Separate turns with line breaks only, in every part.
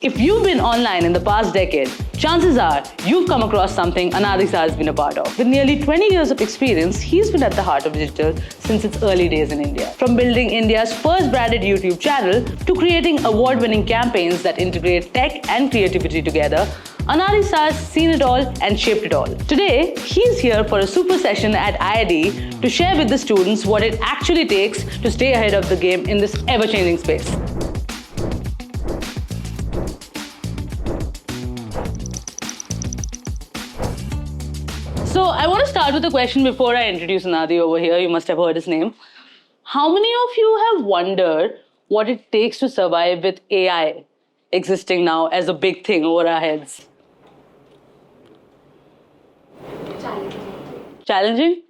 If you've been online in the past decade, chances are you've come across something Anadi Sah has been a part of. With nearly 20 years of experience, he's been at the heart of digital since its early days in India. From building India's first branded YouTube channel to creating award-winning campaigns that integrate tech and creativity together, Anadi Sah has seen it all and shaped it all. Today, he's here for a super session at IIDE to share with the students what it actually takes to stay ahead of the game in this ever-changing space. So I want to start with a question before I introduce Anadi over here. You must have heard his name. How many of you have wondered what it takes to survive with AI existing now as a big thing over our heads? Challenging?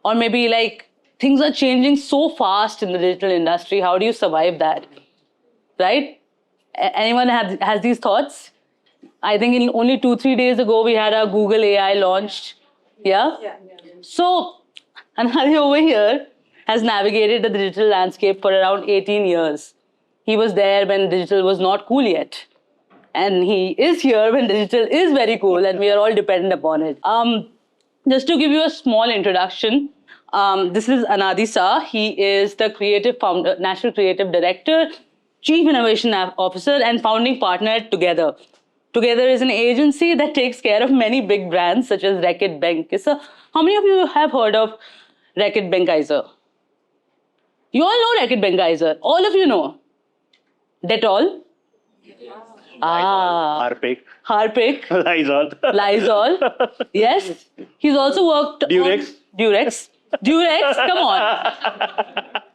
Or maybe like things are changing so fast in the digital industry. How do you survive that? Right? Anyone has these thoughts? I think in only 2-3 days ago, we had our Google AI launched. Yeah? So, Anadi over here has navigated the digital landscape for around 18 years. He was there when digital was not cool yet. And he is here when digital is very cool and we are all dependent upon it. Just to give you a small introduction, this is Anadi Sah. He is the creative founder, National Creative Director, Chief Innovation Officer and founding partner at Together. Together is an agency that takes care of many big brands such as Reckitt Benckiser. How many of you have heard of Reckitt Benckiser? You all know Reckitt Benckiser. All of you know. Dettol?
Harpic.
Harpic.
Lysol.
Lysol. Yes. He's also worked
Durex.
Durex. Durex, come on.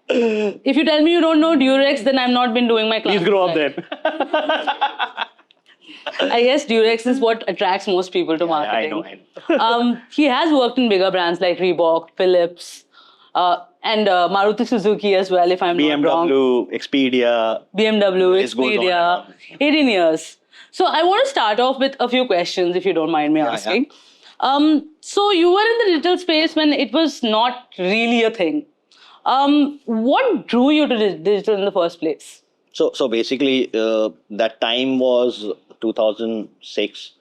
If you tell me you don't know Durex, then I've not been doing my class.
Please grow up then.
I guess Durex is what attracts most people to marketing.
I know.
He has worked in bigger brands like Reebok, Philips, and Maruti Suzuki as well, if I'm not wrong.
BMW, Expedia.
BMW,
This goes on and
Expedia,
on.
18 years. So I want to start off with a few questions, if you don't mind me asking. So you were in the digital space when it was not really a thing. What drew you to digital in the first place?
So basically, that time was 2006.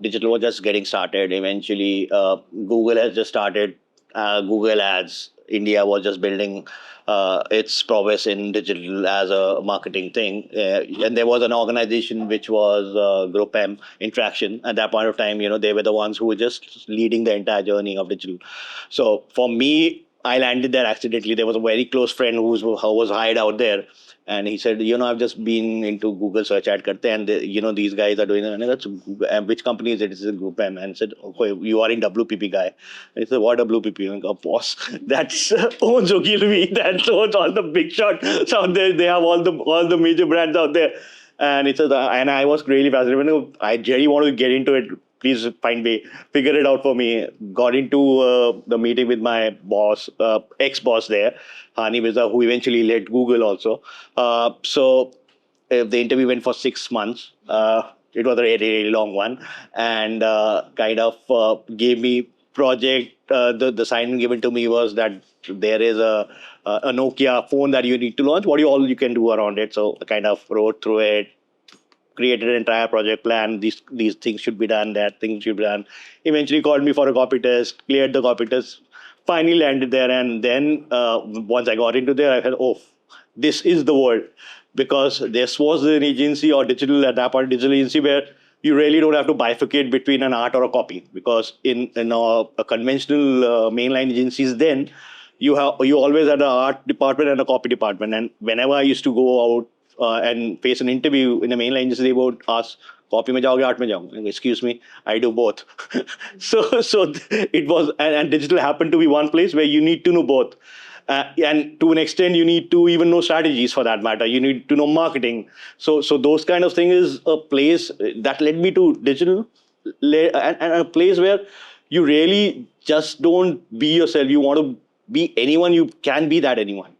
Digital was just getting started. Eventually, Google has just started Google Ads. India was just building its prowess in digital as a marketing thing. And there was an organization which was Group M, Interaction. At that point of time, they were the ones who were just leading the entire journey of digital. So for me, I landed there accidentally. There was a very close friend who was hired out there. And he said, I've just been into Google search ad karte and these guys are doing it. And that's which company is it? It's a Group M. And I said, okay, you are in WPP guy. And he said, what WPP? And I go, boss, that's owns Ogilvy. That owns all the big shots out there. They have all the major brands out there. And it says, and I was really fascinated. I really want to get into it. Please figure it out for me. Got into the meeting with my boss, ex-boss there, Hani Mirza, who eventually led Google also. So the interview went for 6 months. It was a really, really long one. And kind of gave me project. The sign given to me was that there is a Nokia phone that you need to launch. What all you can do around it. So I kind of wrote through it. Created an entire project plan. These things should be done. That things should be done. Eventually called me for a copy test. Cleared the copy test. Finally landed there. And then once I got into there, I said, "Oh, this is the world," because this was an agency or digital at that point, digital agency where you really don't have to bifurcate between an art or a copy. Because in a conventional mainline agencies, then you always had an art department and a copy department. And whenever I used to go out and face an interview in a mainline agency, they would ask, copy mein jaoge, art mein jaoge? Excuse me, I do both. so it was, and digital happened to be one place where you need to know both. And to an extent, you need to even know strategies for that matter. You need to know marketing. So those kind of things is a place that led me to digital, and a place where you really just don't be yourself. You want to be anyone, you can be that anyone.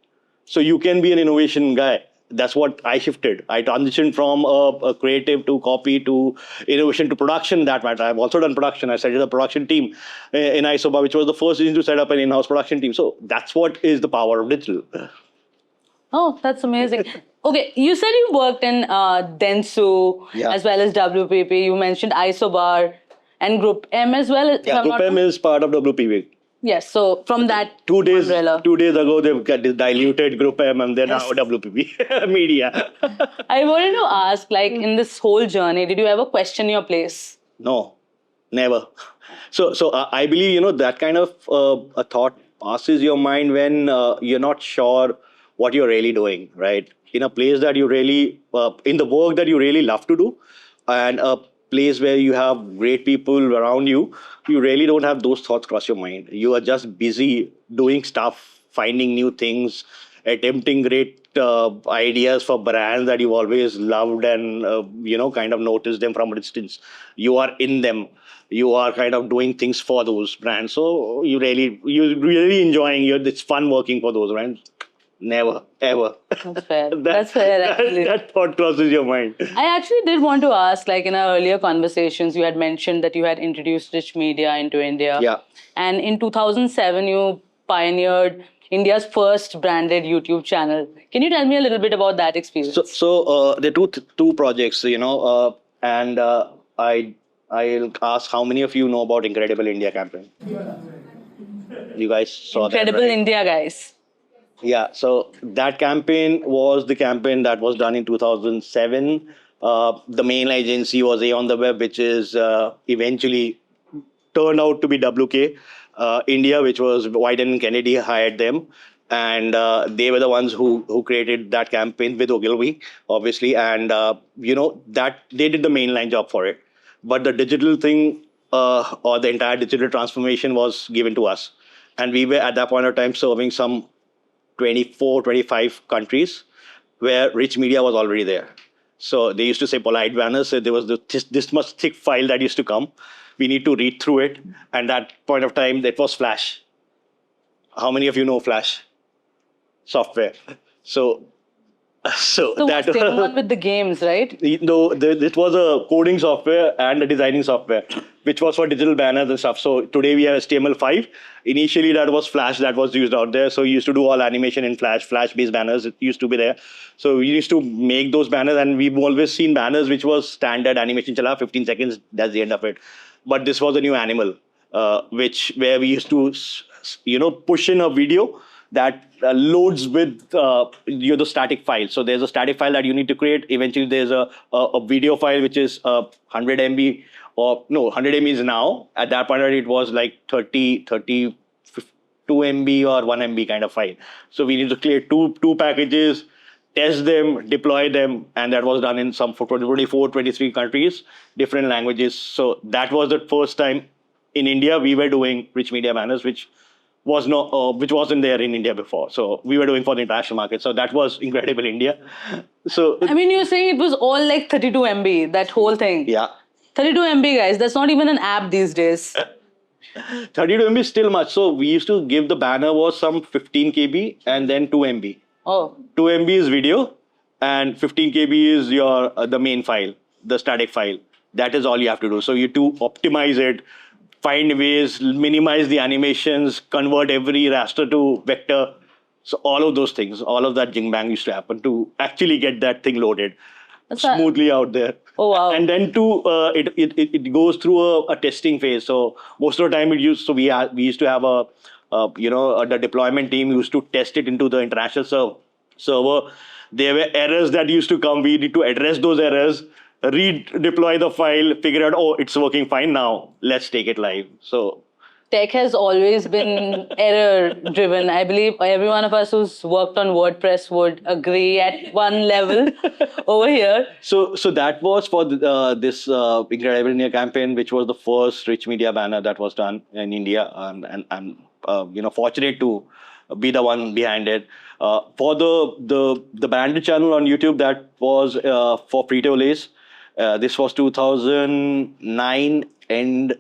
So you can be an innovation guy. That's what I shifted. I transitioned from a creative to copy to innovation to production. That matter. I've also done production. I started a production team in ISOBA, which was the first to set up an in-house production team. So that's what is the power of digital.
Oh, that's amazing. Okay, you said you worked in Dentsu
Yeah.
as well as WPP. You mentioned Isobar and Group M as well. if
Yeah,
I'm
Group
not
M
wrong.
is part of WPV.
Yes, so from that
2 days
umbrella.
2 days ago they've got diluted Group M and they're now
Yes.
WPP media.
I wanted to ask, like, in this whole journey, did you ever question your place?
No, never. So I believe that kind of a thought passes your mind when you're not sure what you're really doing, right? In a place that you really, in the work that you really love to do, and a place where you have great people around you, you really don't have those thoughts cross your mind. You are just busy doing stuff, finding new things, attempting great ideas for brands that you've always loved and kind of noticed them from a distance. You are in them. You are kind of doing things for those brands. So you're really enjoying. It's fun working for those brands. Never ever.
That's fair. That's fair, actually.
That thought crosses your mind.
I actually did want to ask, like in our earlier conversations, you had mentioned that you had introduced rich media into India.
Yeah.
And in 2007, you pioneered India's first branded YouTube channel. Can you tell me a little bit about that experience?
So there are two projects, and I'll ask how many of you know about Incredible India campaign. You guys saw
Incredible
that, right?
India, guys.
Yeah, so that campaign was the campaign that was done in 2007. The main agency was on the Web, which is eventually turned out to be WK India, which was Wyden and Kennedy hired them. And they were the ones who created that campaign with Ogilvy, obviously. And, that they did the mainline job for it. But the digital thing or the entire digital transformation was given to us. And we were at that point of time serving some 24, 25 countries where rich media was already there. So they used to say polite banners. So there was this much thick file that used to come. We need to read through it. And that point of time, that was Flash. How many of you know Flash software? So
So
that
what's the one with the games, right?
no, it was a coding software and a designing software, which was for digital banners and stuff. So today we have HTML5. Initially, that was Flash that was used out there. So we used to do all animation in Flash, Flash-based banners. It used to be there. So we used to make those banners, and we've always seen banners which was standard animation, chala 15 seconds. That's the end of it. But this was a new animal, where we used to, push in a video that loads with the static file. So there's a static file that you need to create. Eventually, there's a video file which is 100 MB, or no, 100 MB is now. At that point, it was like 2 MB or 1 MB kind of file. So we need to create two packages, test them, deploy them, and that was done in some 24, 23 countries, different languages. So that was the first time in India we were doing rich media banners, which wasn't there in India before. So we were doing for the international market. So that was Incredible India. So
I mean, you're saying it was all like 32 MB, that whole thing.
yeah,
32 MB, guys. That's not even an app these days.
32 MB is still much. So we used to give the banner was some 15 KB and then 2 MB.
Oh.
2 MB is video and 15 KB is your the main file, the static file. That is all you have to do. So you to optimize it, find ways, minimize the animations, convert every raster to vector. So all of those things, all of that jing bang used to happen to actually get that thing loaded smoothly out there.
Oh, wow.
And then it goes through a testing phase. So most of the time we used to have the deployment team used to test it into the international server. There were errors that used to come. We need to address those errors, redeploy the file, figure out, oh, it's working fine now. Let's take it live. So
Tech has always been error driven. I believe every one of us who's worked on WordPress would agree at one level over here.
So that was for this Incredible India campaign, which was the first rich media banner that was done in India, and I'm fortunate to be the one behind it. For the branded channel on YouTube, that was for Frito-Lay's. This was 2009 end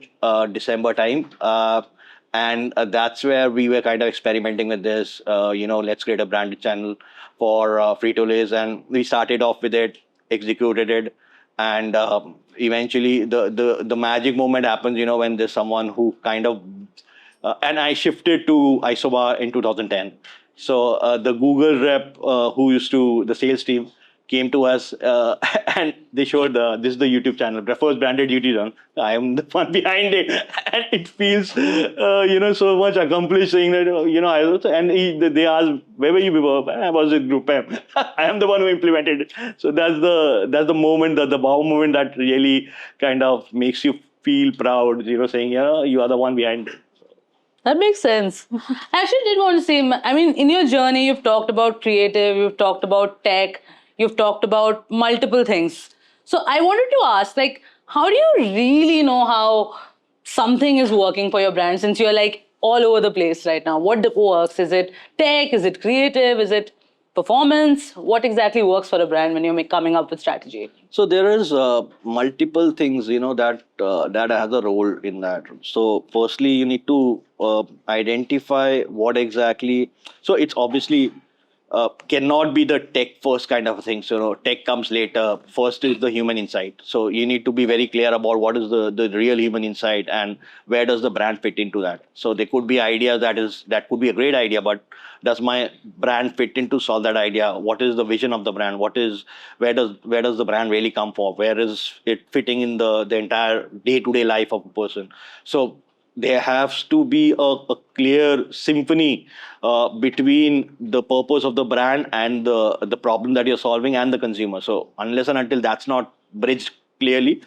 December time. And that's where we were kind of experimenting with this, let's create a branded channel for Frito-Lay's. And we started off with it, executed it. And eventually the magic moment happens, when there's someone who kind of, and I shifted to Isobar in 2010. So the Google rep the sales team came to us and they showed this is the YouTube channel, the first branded YouTube channel. I am the one behind it, and it feels so much accomplished. Saying that I also they asked where were you before? I was with Group M. I am the one who implemented it. So that's the moment, the wow moment that really kind of makes you feel proud. Saying you are the one behind it.
That makes sense. I actually did want to say, I mean, in your journey, you've talked about creative, you've talked about tech, you've talked about multiple things. So I wanted to ask, like, how do you really know how something is working for your brand since you're like all over the place right now? What works? Is it tech? Is it creative? Is it performance? What exactly works for a brand when you're coming up with strategy?
So there is multiple things that has a role in that. So firstly, you need to identify what exactly. So it's obviously cannot be the tech first kind of thing. So tech comes later. First is the human insight. So you need to be very clear about what is the real human insight and where does the brand fit into that. So there could be ideas that could be a great idea, but does my brand fit in to solve that idea? What is the vision of the brand? Where does the brand really come from? Where is it fitting in the entire day-to-day life of a person? So there has to be a clear symphony between the purpose of the brand and the problem that you're solving and the consumer. So unless and until that's not bridged clearly,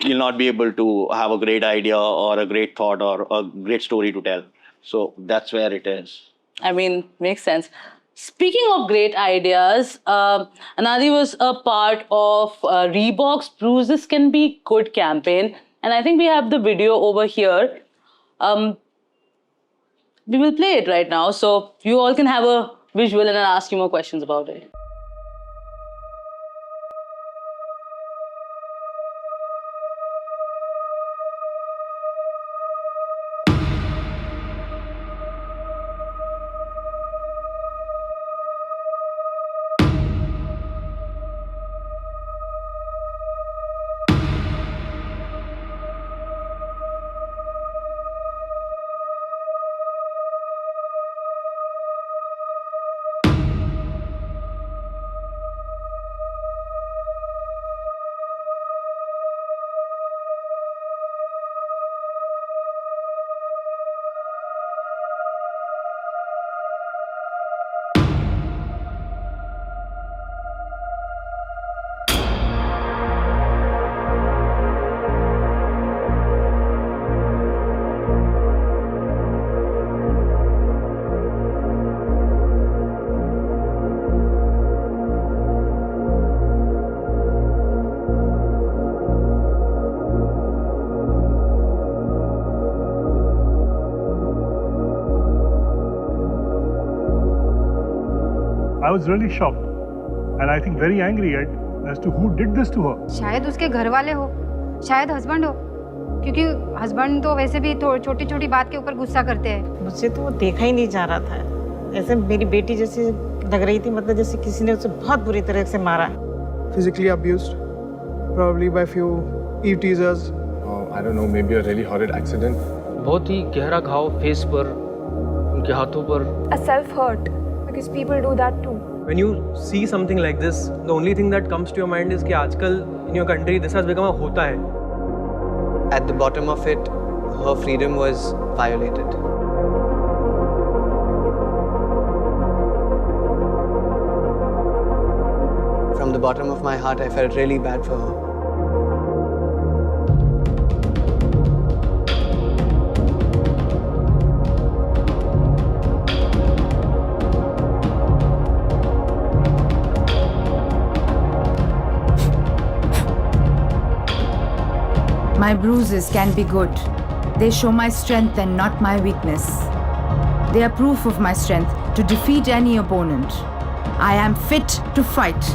you'll not be able to have a great idea or a great thought or a great story to tell. So that's where it is.
I mean, makes sense. Speaking of great ideas, Anadi was a part of Reebok's Bruises Can Be Good campaign. And I think we have the video over here. We will play it right now. So you all can have a visual and I'll ask you more questions about it.
I was really shocked and I think very angry as to who did this to her.
शायद उसके घर वाले हो, शायद husband हो, क्योंकि husband तो वैसे भी छोटी छोटी बात के ऊपर गुस्सा करते हैं।
मुझसे तो वो देखा ही नहीं जा रहा था, ऐसे मेरी बेटी जैसे लग रही थी, मतलब जैसे किसी ने उसे बहुत बुरी तरह से मारा।
Physically abused, probably by few eve teasers.
I don't know, maybe a really horrid accident.
बहुत ही गहरा घाव फेस पर, उनके हाथों पर।
A self-hurt, because people do that too.
When you see something like this, the only thing that comes to your mind is कि आजकल in your country this has become a होता है.
At the bottom of it, her freedom was violated. From the bottom of my heart, I felt really bad for her.
My bruises can be good. They show my strength and not my weakness. They are proof of my strength to defeat any opponent. I am fit to fight.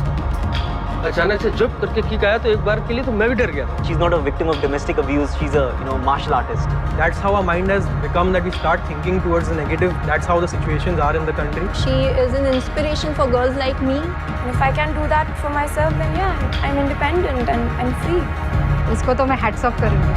अचानक से जब करके kick आया तो एक बार के लिए तो मैं भी डर गया.
She's not a victim of domestic abuse. She's a, martial artist.
That's how our mind has become, that we start thinking towards the negative. That's how the situations are in the country.
She is an inspiration for girls like me. And if I can do that for myself, then yeah, I'm independent and free.
इसको तो मैं hats off करूँगी.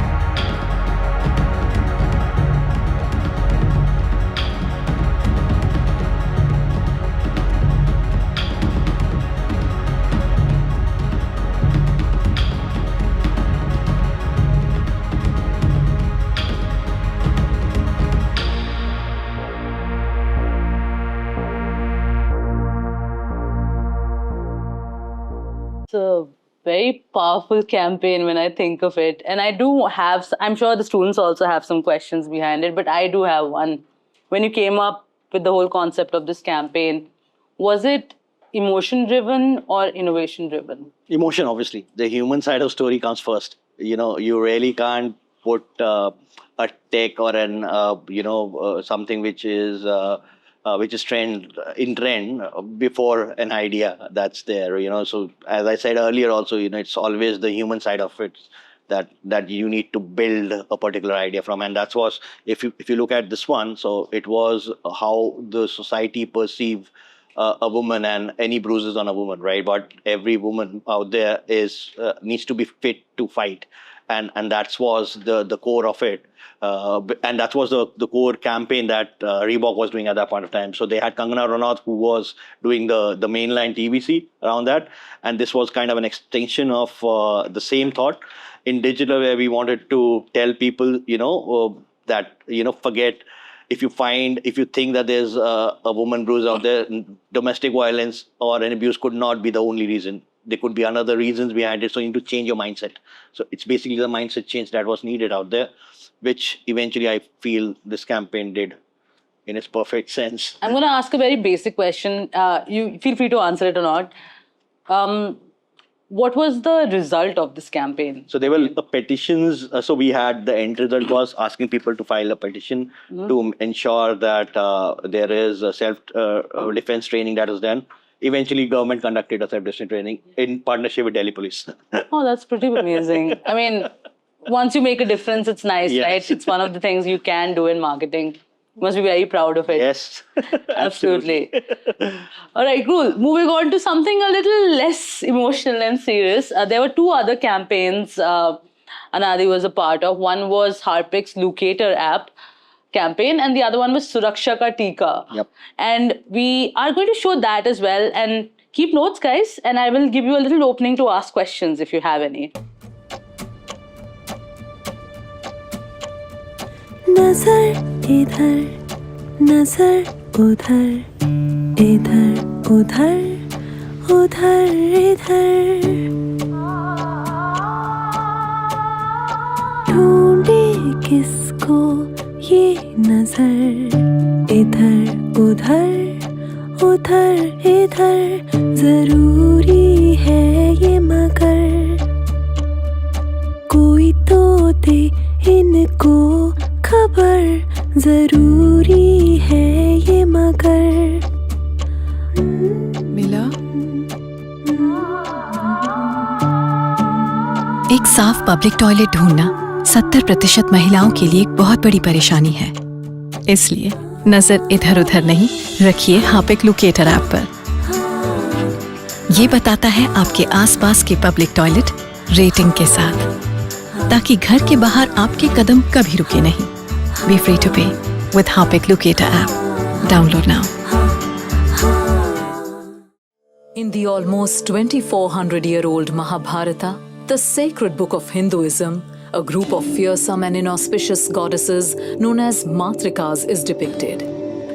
It's a very powerful campaign when I think of it. And I do have, I'm sure the students also have some questions behind it, but I do have one. When you came up with the whole concept of this campaign, was it emotion driven or innovation driven?
Emotion, obviously. The human side of story comes first. You really can't put a tech or an something which is trend before an idea that's there. So as I said earlier, also it's always the human side of it that you need to build a particular idea from, and that was if you look at this one. So it was how the society perceive a woman and any bruises on a woman, right? But every woman out there needs to be fit to fight, and that was the core of it, and that was the core campaign that Reebok was doing at that point of time. So they had Kangana Ranaut, who was doing the mainline TVC around that, and this was kind of an extension of the same thought in digital, where we wanted to tell people, that forget. If you think that there's a woman bruise out there, domestic violence or an abuse could not be the only reason. There could be another reasons behind it. So you need to change your mindset. So it's basically the mindset change that was needed out there, which eventually I feel this campaign did in its perfect sense.
I'm going to ask a very basic question. You feel free to answer it or not. What was the result of this campaign?
So there were petitions. So we had the end result was asking people to file a petition to ensure that there is a self-defense training that is done. Eventually, government conducted a self-defense training in partnership with Delhi Police.
Oh, that's pretty amazing. I mean, once you make a difference, it's nice,
Yes.
right? It's one of the things you can do in marketing. You must be very proud of it.
Yes.
Absolutely. All right, cool. Moving on to something a little less emotional and serious. There were two other campaigns Anadi was a part of. One was Harpik's Locator app campaign, and the other one was Suraksha Ka Tika.
Yep.
And we are going to show that as well. And keep notes, guys, and I will give you a little opening to ask questions if you have any.
नजर इधर नजर उधर इधर उधर उधर इधर ढूंढे किसको ये नजर इधर उधर उधर इधर जरूरी है ये मगर कोई तो दे इनको खबर जरूरी है ये मगर
मिला एक साफ पब्लिक टॉयलेट ढूंढना 70% महिलाओं के लिए एक बहुत बड़ी परेशानी है। इसलिए नजर इधर उधर नहीं रखिए हार्पिक लोकेटर ऐप पर। ये बताता है आपके आसपास के पब्लिक टॉयलेट रेटिंग के साथ, ताकि घर के बाहर आपके कदम कभी रुके नहीं। Be free to pay with Harpic Locator app. Download now.
In the almost 2400-year-old Mahabharata, the sacred book of Hinduism, a group of fearsome and inauspicious goddesses known as Matrikas is depicted.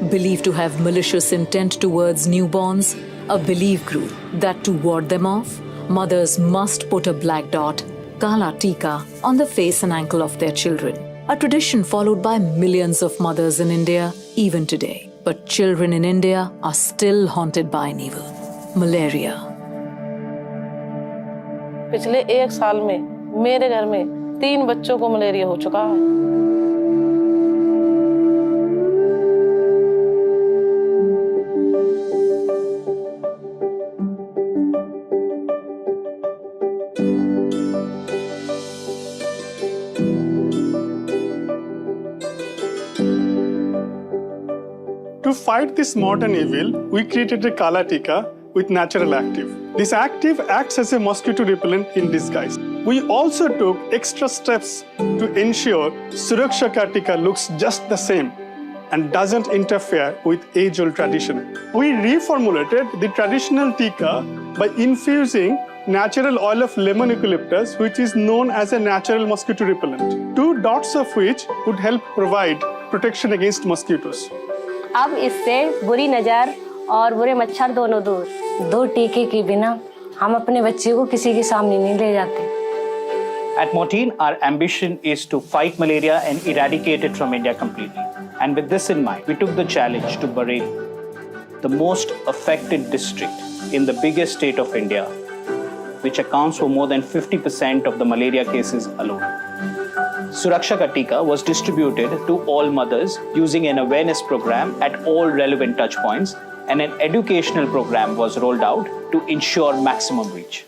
Believed to have malicious intent towards newborns, a belief grew that to ward them off, mothers must put a black dot, Kala Tika, on the face and ankle of their children. A tradition followed by millions of mothers in India even today. But children in India are still haunted by an evil, malaria.
पिछले 1 साल में मेरे घर में 3 बच्चों को malaria हो चुका है।
To fight this modern evil, we created a Kala Tika with natural active. This active acts as a mosquito repellent in disguise. We also took extra steps to ensure Suraksha Ka Tika looks just the same and doesn't interfere with age-old tradition. We reformulated the traditional Tika by infusing natural oil of lemon eucalyptus, which is known as a natural mosquito repellent, 2 dots of which would help provide protection against mosquitoes.
अब इससे बुरी नज़र और बुरे मच्छर दोनों दूर। 2 टीके के बिना
हम अपने बच्चे को किसी के सामने नहीं ले जाते।
At Morteen, our ambition is to fight malaria and eradicate it from India completely. And with this in mind, we took the challenge to Bareilly, the most affected district in the biggest state of India, which accounts for more than 50% of the malaria cases alone. Suraksha Ka Tika was distributed to all mothers using an awareness program at all relevant touchpoints, and an educational program was rolled out to ensure maximum reach.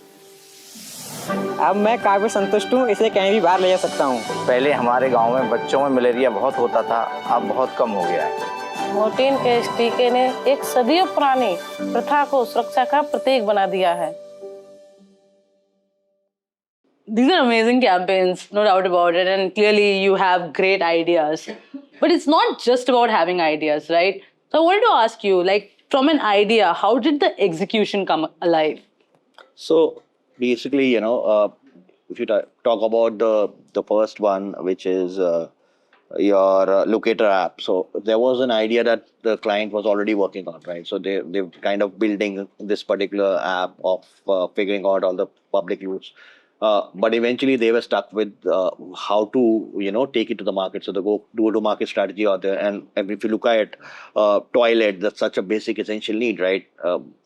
अब मैं काफी संतुष्ट हूँ, इसे कहीं भी बाहर ले जा सकता हूँ।
पहले हमारे गांव में बच्चों में मलेरिया बहुत होता था, अब बहुत कम हो गया है।
मोर्टीन के इस टीके ने एक सदियों पुरानी प्रथा को सुरक्षा का प्रतीक बना दिया है।
These are amazing campaigns, no doubt about it, and clearly you have great ideas. But it's not just about having ideas, right? So I wanted to ask you, like, from an idea, how did the execution come alive?
So basically, if you talk about the first one, which is your locator app. So there was an idea that the client was already working on, right? So they're kind of building this particular app of figuring out all the public routes. But eventually they were stuck with how to, take it to the market. So the go-to-market strategy out there. And if you look at toilet, that's such a basic essential need, right?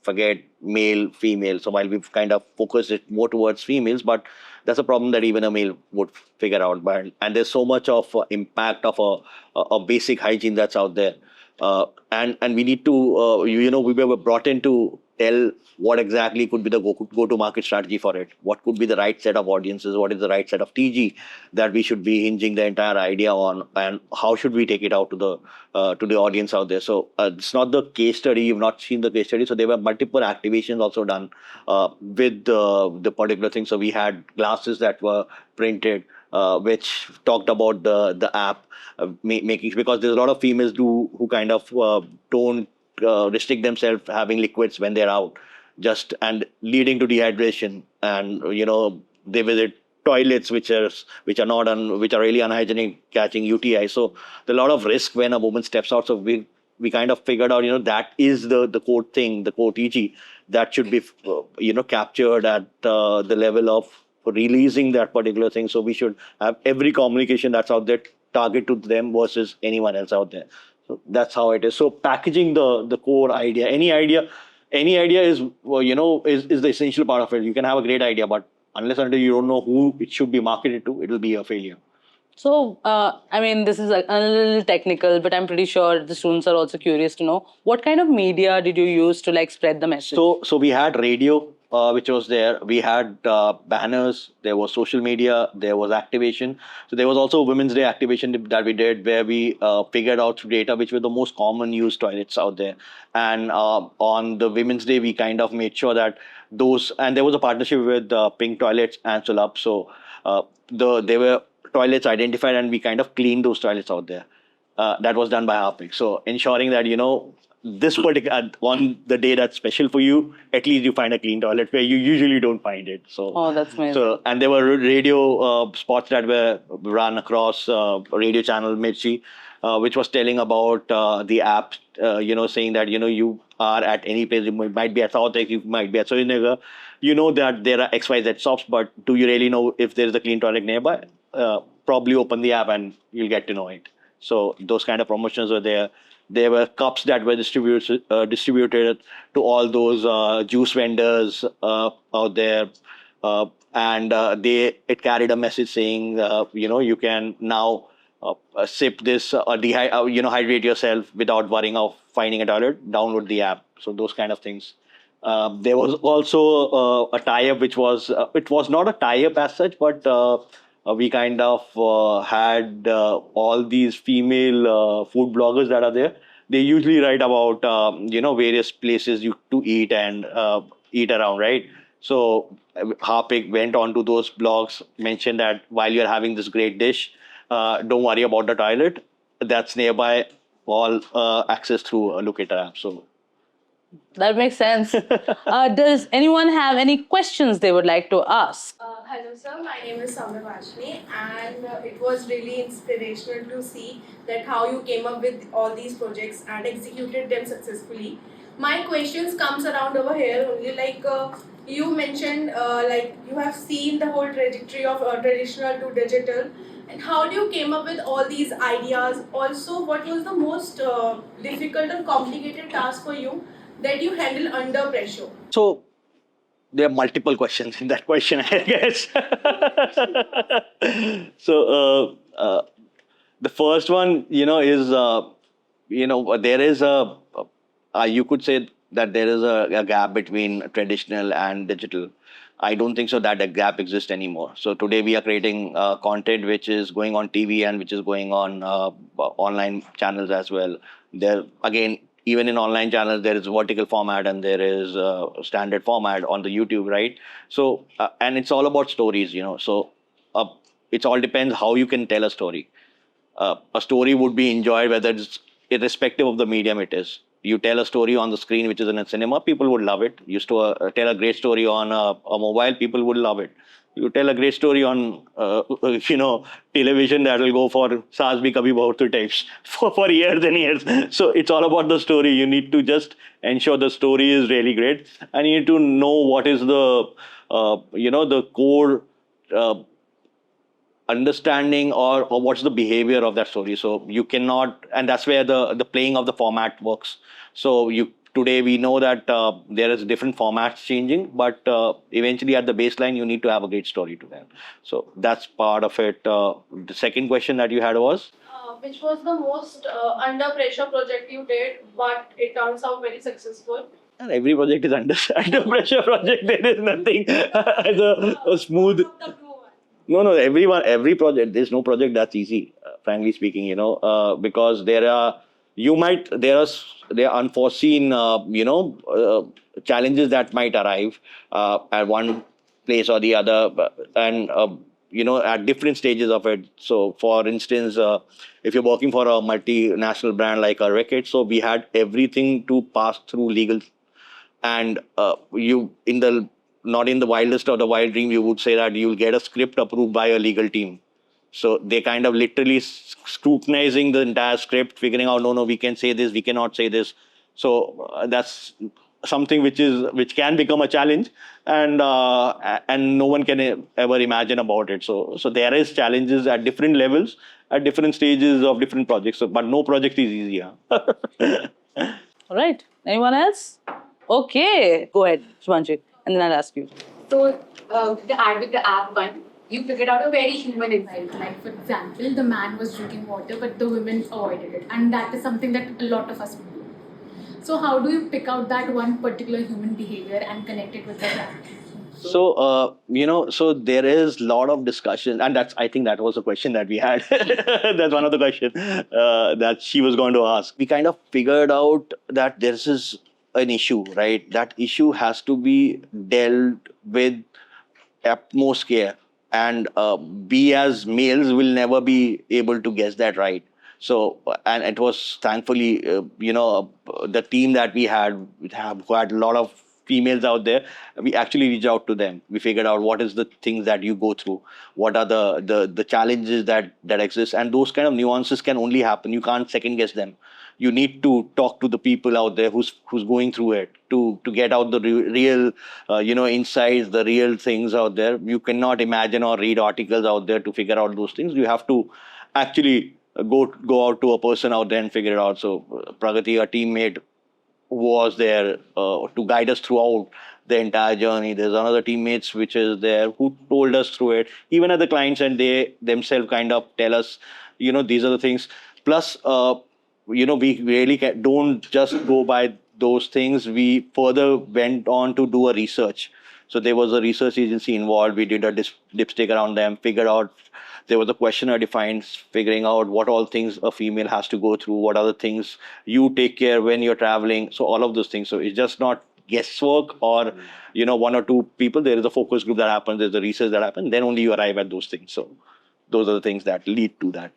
Forget male, female. So while we've kind of focused it more towards females, but that's a problem that even a male would figure out. And there's so much of impact of a basic hygiene that's out there. And we need to, we were brought in to tell what exactly could be the go-to-market strategy for it. What could be the right set of audiences? What is the right set of TG that we should be hinging the entire idea on? And how should we take it out to the audience out there? So it's not the case study. You've not seen the case study. So there were multiple activations also done with the particular thing. So we had glasses that were printed, which talked about the app, making, because there's a lot of females who kind of don't restrict themselves having liquids when they're out, and leading to dehydration, and they visit toilets which are really unhygienic, catching UTI. So there's a lot of risk when a woman steps out. So we kind of figured out that is the core thing, the core TG that should be captured at the level of releasing that particular thing. So we should have every communication that's out there target to them versus anyone else out there. So that's how it is. So packaging the core idea, any idea is is the essential part of it. You can have a great idea, but unless until you don't know who it should be marketed to, it will be a failure.
So, I mean, this is a little technical, but I'm pretty sure the students are also curious to know, what kind of media did you use to spread the message?
So we had radio, which was there. We had banners. There was social media. There was activation. So there was also a Women's Day activation that we did, where we figured out through data which were the most common used toilets out there. And on the Women's Day, we kind of made sure that and there was a partnership with Pink Toilets and Sulabh. So there were toilets identified, and we kind of cleaned those toilets out there. That was done by Harpic. So ensuring that, this particular on the day that's special for you, at least you find a clean toilet where you usually don't find it. So
that's amazing.
So, and there were radio spots that were run across radio channel Mirchi, which was telling about the app, saying that you are at any place. You might be at South Lake, you might be at Surinagar. You know that there are XYZ stops, but do you really know if there is a clean toilet nearby? Probably open the app and you'll get to know it. So those kind of promotions were there. There were cups that were distributed to all those juice vendors out there, and it carried a message saying, you can now sip this, hydrate yourself without worrying of finding a toilet. Download the app. So those kind of things. There was also a tie-up, which was it was not a tie-up as such, but we kind of had all these female food bloggers that are there. They usually write about various places to eat and eat around, right? So Harpic went on to those blogs, mentioned that while you're having this great dish, don't worry about the toilet. That's nearby, all access through a locator app. So
that makes sense. Does anyone have any questions they would like to ask?
Hello sir, my name is Samya Vashni, and it was really inspirational to see that how you came up with all these projects and executed them successfully. My questions comes around over here only. Like you mentioned, like you have seen the whole trajectory of traditional to digital, and how do you came up with all these ideas? Also, what was the most difficult and complicated task for you that you handle under pressure?
So there are multiple questions in that question, I guess. So the first one, is there is you could say that there is a gap between traditional and digital. I don't think so that a gap exists anymore. So today we are creating content which is going on TV and which is going on online channels as well. There again, even in online channels, there is vertical format and there is standard format on the YouTube, right? So and it's all about stories, So it all depends how you can tell a story. A story would be enjoyed whether it's irrespective of the medium it is. You tell a story on the screen which is in a cinema, people would love it. You tell a great story on a mobile, people would love it. You tell a great story on television, that will go for Saas Bhi Kabhi Bahu To tapes for years and years. So it's all about the story. You need to just ensure the story is really great, and you need to know what is the the core understanding or what's the behavior of that story. So you cannot, and that's where the playing of the format works. So today we know that there is different formats changing, but eventually at the baseline you need to have a great story to tell. So that's part of it. The second question that you had was,
Which was the most under pressure project you did, but it turns out very successful?
and every project is under pressure project. There is nothing as a smooth. No, every project, there's no project that's easy, frankly speaking, because there are unforeseen, challenges that might arrive at one place or the other, and, at different stages of it. So, for instance, if you're working for a multinational brand like a Reckitt, so we had everything to pass through legal, and not in the wildest of the wild dream, you would say that you'll get a script approved by a legal team. So they kind of literally scrutinizing the entire script, figuring out, no, we can say this, we cannot say this. So that's something which can become a challenge, and no one can ever imagine about it. So there is challenges at different levels, at different stages of different projects. So, but no project is easy.
All right. Anyone else? Okay. Go ahead, Shubhanshi, and then I'll ask you.
So, with the app one, you figured out a very human insight. Like, for example, the man was drinking water, but the women avoided it. And that is something that a lot of us would do. So, how do you pick out that one particular human behavior and connect it with the brand?
So, so there is a lot of discussion, and I think that was a question that we had. That's one of the questions that she was going to ask. We kind of figured out that this is an issue, right? That issue has to be dealt with utmost care, and we as males will never be able to guess that right. So, and it was thankfully, the team that we had, who had a lot of females out there, we actually reached out to them. We figured out what is the things that you go through, what are the challenges that exist, and those kind of nuances can only happen. You can't second guess them. You need to talk to the people out there who's going through it to get out the real insights, the real things out there. You cannot imagine or read articles out there to figure out those things. You have to actually go out to a person out there and figure it out. So Pragati, a teammate, was there to guide us throughout the entire journey. There's another teammates which is there who told us through it. Even at the clients, and they themselves kind of tell us, these are the things. Plus, we really don't just go by those things. We further went on to do a research. So there was a research agency involved. We did a dipstick around them, figured out, there was a questionnaire defined, figuring out what all things a female has to go through, what other things you take care when you're traveling. So all of those things. So it's just not guesswork or, one or two people. There is a focus group that happens. There's the research that happens. Then only you arrive at those things. So those are the things that lead to that.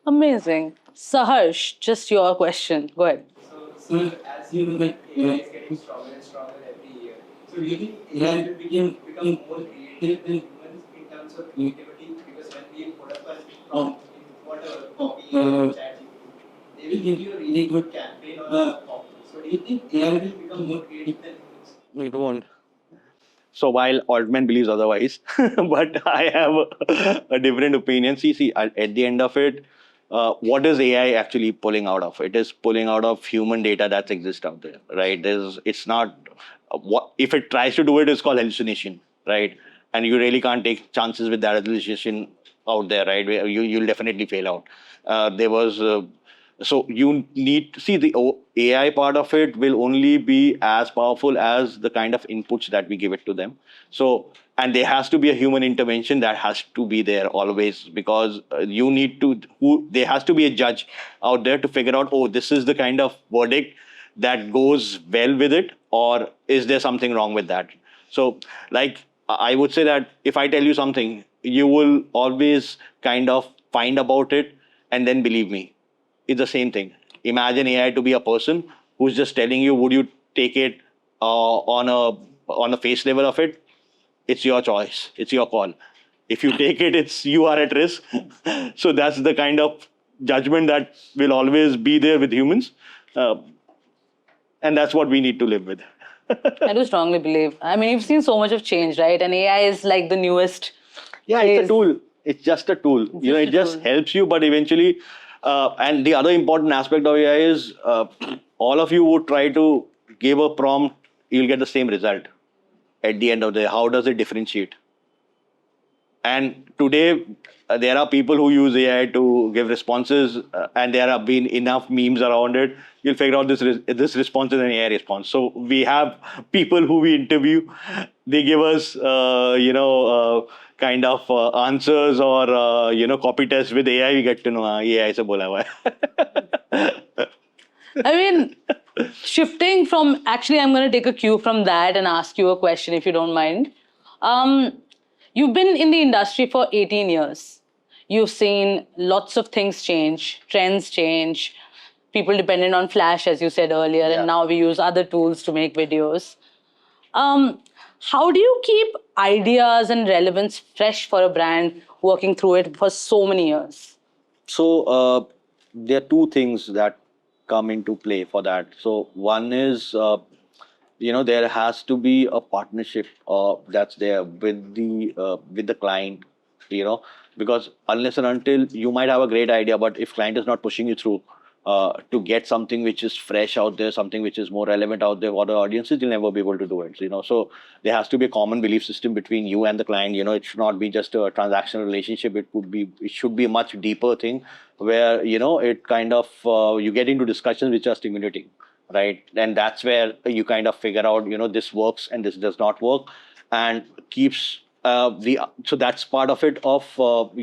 Amazing. Saharsh, just your question. Go ahead.
So as you know, AI is getting stronger and stronger every year. So do you think AI will become more creative than humans in terms of creativity? Because when we put up a prompt in whatever copy or chat, they will give you a really good campaign or a copy. So do you think AI will become more creative than humans?
It won't. So while Altman believes otherwise, but I have a different opinion. See, at the end of it, what is AI actually pulling out of? It is pulling out of human data that exists out there, right? It's not, what if it tries to do it, it's called hallucination, right? And you really can't take chances with that hallucination out there, right? You'll definitely fail out. There was. So you need to see the AI part of it will only be as powerful as the kind of inputs that we give it to them. So, and there has to be a human intervention that has to be there always, because you need to, there has to be a judge out there to figure out, oh, this is the kind of verdict that goes well with it, or is there something wrong with that? So, like, I would say that if I tell you something, you will always kind of find about it and then believe me. It's the same thing. Imagine AI to be a person who's just telling you, would you take it on a face level of it? It's your choice. It's your call. If you take it, you are at risk. So that's the kind of judgment that will always be there with humans. And that's what we need to live with.
I do strongly believe. I mean, you've seen so much of change, right? And AI is like the newest.
Yeah, it's a tool. It's just a tool. It just helps you, but eventually... and the other important aspect of AI is all of you would try to give a prompt, you'll get the same result at the end of the day. How does it differentiate? And today, there are people who use AI to give responses, and there have been enough memes around it. You'll figure out this response is an AI response. So we have people who we interview. They give us, kind of answers or, copy test with AI. We get to know, AI se bola hua hai.
I mean, shifting from, actually, I'm going to take a cue from that and ask you a question, if you don't mind. You've been in the industry for 18 years. You've seen lots of things change, trends change, people dependent on Flash, as you said earlier, and now we use other tools to make videos. How do you keep ideas and relevance fresh for a brand working through it for so many years?
So there are two things that come into play for that. So one is, there has to be a partnership that's there with the client, because unless and until you might have a great idea, but if client is not pushing you through to get something which is fresh out there, something which is more relevant out there for the audiences, you'll never be able to do it. So there has to be a common belief system between you and the client. It should not be just a transactional relationship. It should be a much deeper thing where, it kind of, you get into discussions which are stimulating, right? And that's where you kind of figure out, this works and this does not work, and keeps so that's part of it, of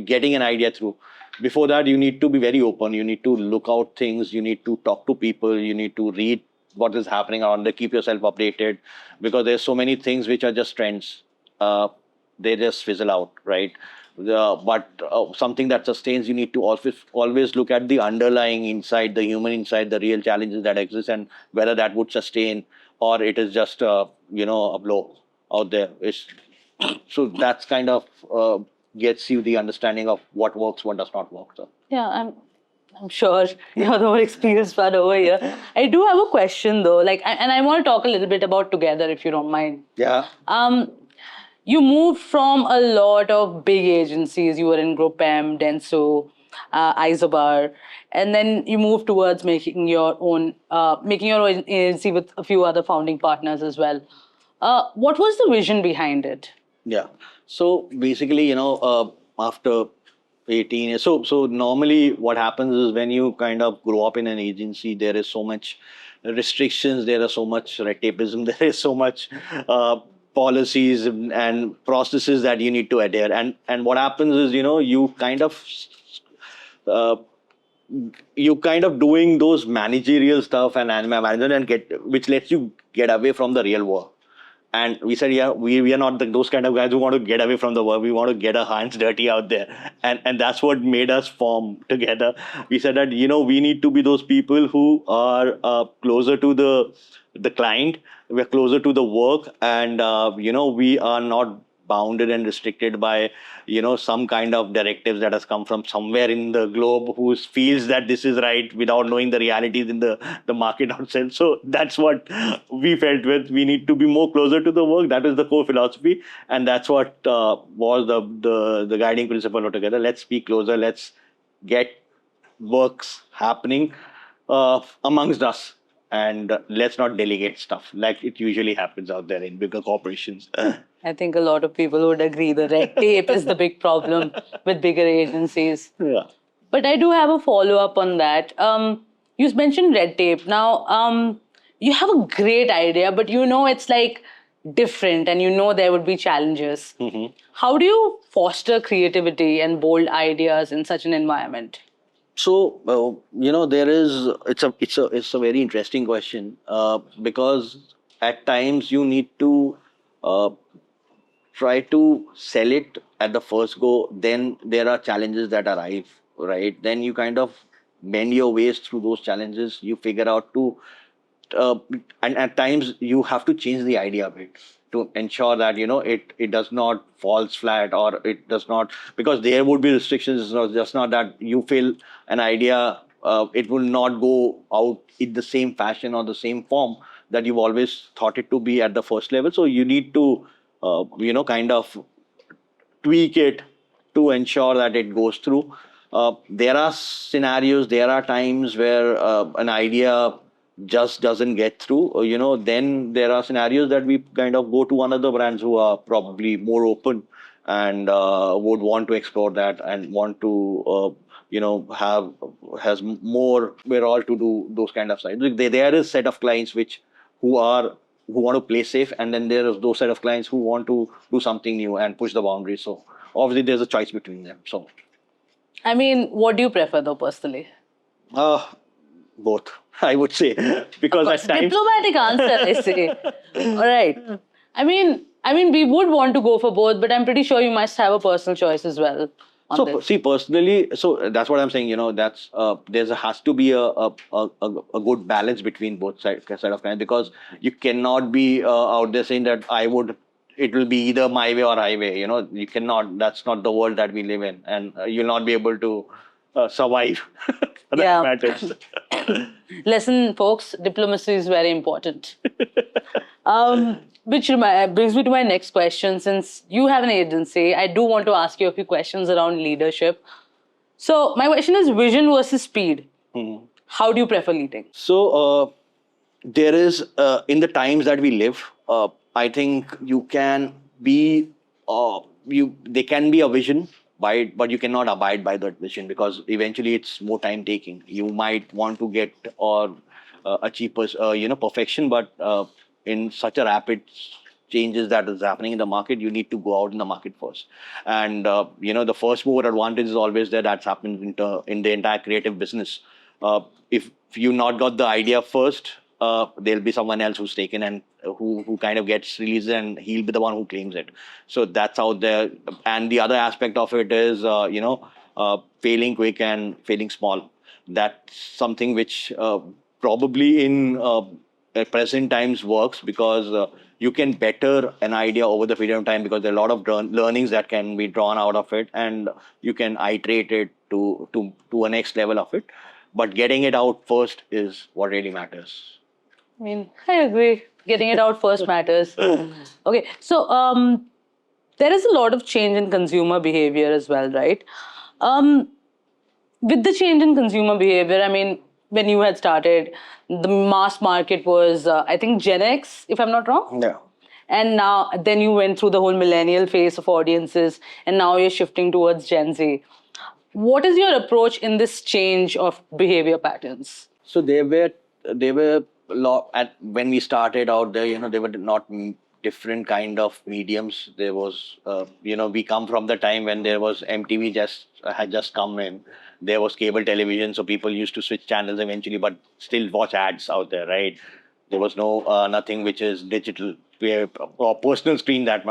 getting an idea through. Before that, you need to be very open. You need to look out things. You need to talk to people. You need to read what is happening around there. Keep yourself updated, because there's so many things which are just trends. They just fizzle out, right? But something that sustains, you need to always look at the underlying inside, the human inside, the real challenges that exist, and whether that would sustain or it is just a blow out there. So that's kind of gets you the understanding of what works, what does not work. So.
Yeah, I'm sure you're the more experienced part over here. I do have a question though, and I want to talk a little bit about Together, if you don't mind.
Yeah.
You moved from a lot of big agencies. You were in Group M, Denso, Isobar, and then you moved towards making your own agency with a few other founding partners as well. What was the vision behind it?
Yeah. So basically, after 18 years, so normally what happens is when you kind of grow up in an agency, there is so much restrictions, there is so much red tapeism, there is so much policies and processes that you need to adhere. And what happens is, you kind of doing those managerial stuff and management and which lets you get away from the real work. And we said, we are not those kind of guys who want to get away from the work. We want to get our hands dirty out there. And that's what made us form Together. We said that, we need to be those people who are closer to the client. We're closer to the work. And, we are not bounded and restricted by, some kind of directives that has come from somewhere in the globe who feels that this is right without knowing the realities in the market outside. So that's what we felt with. We need to be more closer to the work. That is the core philosophy. And that's what was the guiding principle altogether. Let's be closer. Let's get works happening amongst us. And let's not delegate stuff like it usually happens out there in bigger corporations.
I think a lot of people would agree the red tape is the big problem with bigger agencies.
Yeah.
But I do have a follow-up on that. You mentioned red tape. Now, you have a great idea, but it's like different and there would be challenges.
Mm-hmm.
How do you foster creativity and bold ideas in such an environment?
So there is it's a very interesting question because at times you need to try to sell it at the first go. Then there are challenges that arrive, right? Then you kind of bend your ways through those challenges. You figure out and at times you have to change the idea a bit to ensure that it does not falls flat, or it does not, because there would be restrictions. It's just not that you feel an idea, it will not go out in the same fashion or the same form that you've always thought it to be at the first level. So you need to kind of tweak it to ensure that it goes through. There are scenarios, there are times where an idea just doesn't get through. Then there are scenarios that we kind of go to another brands who are probably more open and would want to explore that and want to has more wherewithal to do those kind of sides. There is set of clients who want to play safe, and then there is those set of clients who want to do something new and push the boundaries. So obviously there's a choice between them. So
I mean, what do you prefer though personally?
Both, I would say, because at times
diplomatic answer, I say. All right. I mean, we would want to go for both, but I'm pretty sure you must have a personal choice as well.
So see, personally, so that's what I'm saying. That's there has to be a good balance between both side of clients, because you cannot be out there saying that it will be either my way or highway. You cannot. That's not the world that we live in, and you'll not be able to survive. That matters.
Listen, folks, diplomacy is very important. Which brings me to my next question. Since you have an agency, I do want to ask you a few questions around leadership. So my question is vision versus speed.
Mm-hmm.
How do you prefer leading?
So there is, in the times that we live, I think you can be, there can be a vision, but you cannot abide by that vision, because eventually it's more time taking. You might want to get or achieve perfection, but in such a rapid changes that is happening in the market, you need to go out in the market first. And the first mover advantage is always there. That's happened in the entire creative business. If you not got the idea first, there'll be someone else who's taken and who kind of gets released, and he'll be the one who claims it. So that's out there. And the other aspect of it is, failing quick and failing small. That's something which probably in present times works, because you can better an idea over the period of time, because there are a lot of learnings that can be drawn out of it, and you can iterate it to a next level of it. But getting it out first is what really matters.
I mean, I agree. Getting it out first matters. Okay, so there is a lot of change in consumer behavior as well, right? With the change in consumer behavior, I mean, when you had started, the mass market was, I think, GenX, if I'm not wrong?
Yeah.
And then you went through the whole millennial phase of audiences, and now you're shifting towards Gen Z. What is your approach in this change of behavior patterns?
So they were when we started out there, they were not different kind of mediums. There was, we come from the time when there was MTV had just come in. There was cable television, so people used to switch channels eventually, but still watch ads out there, right? There was nothing which is digital or personal screen that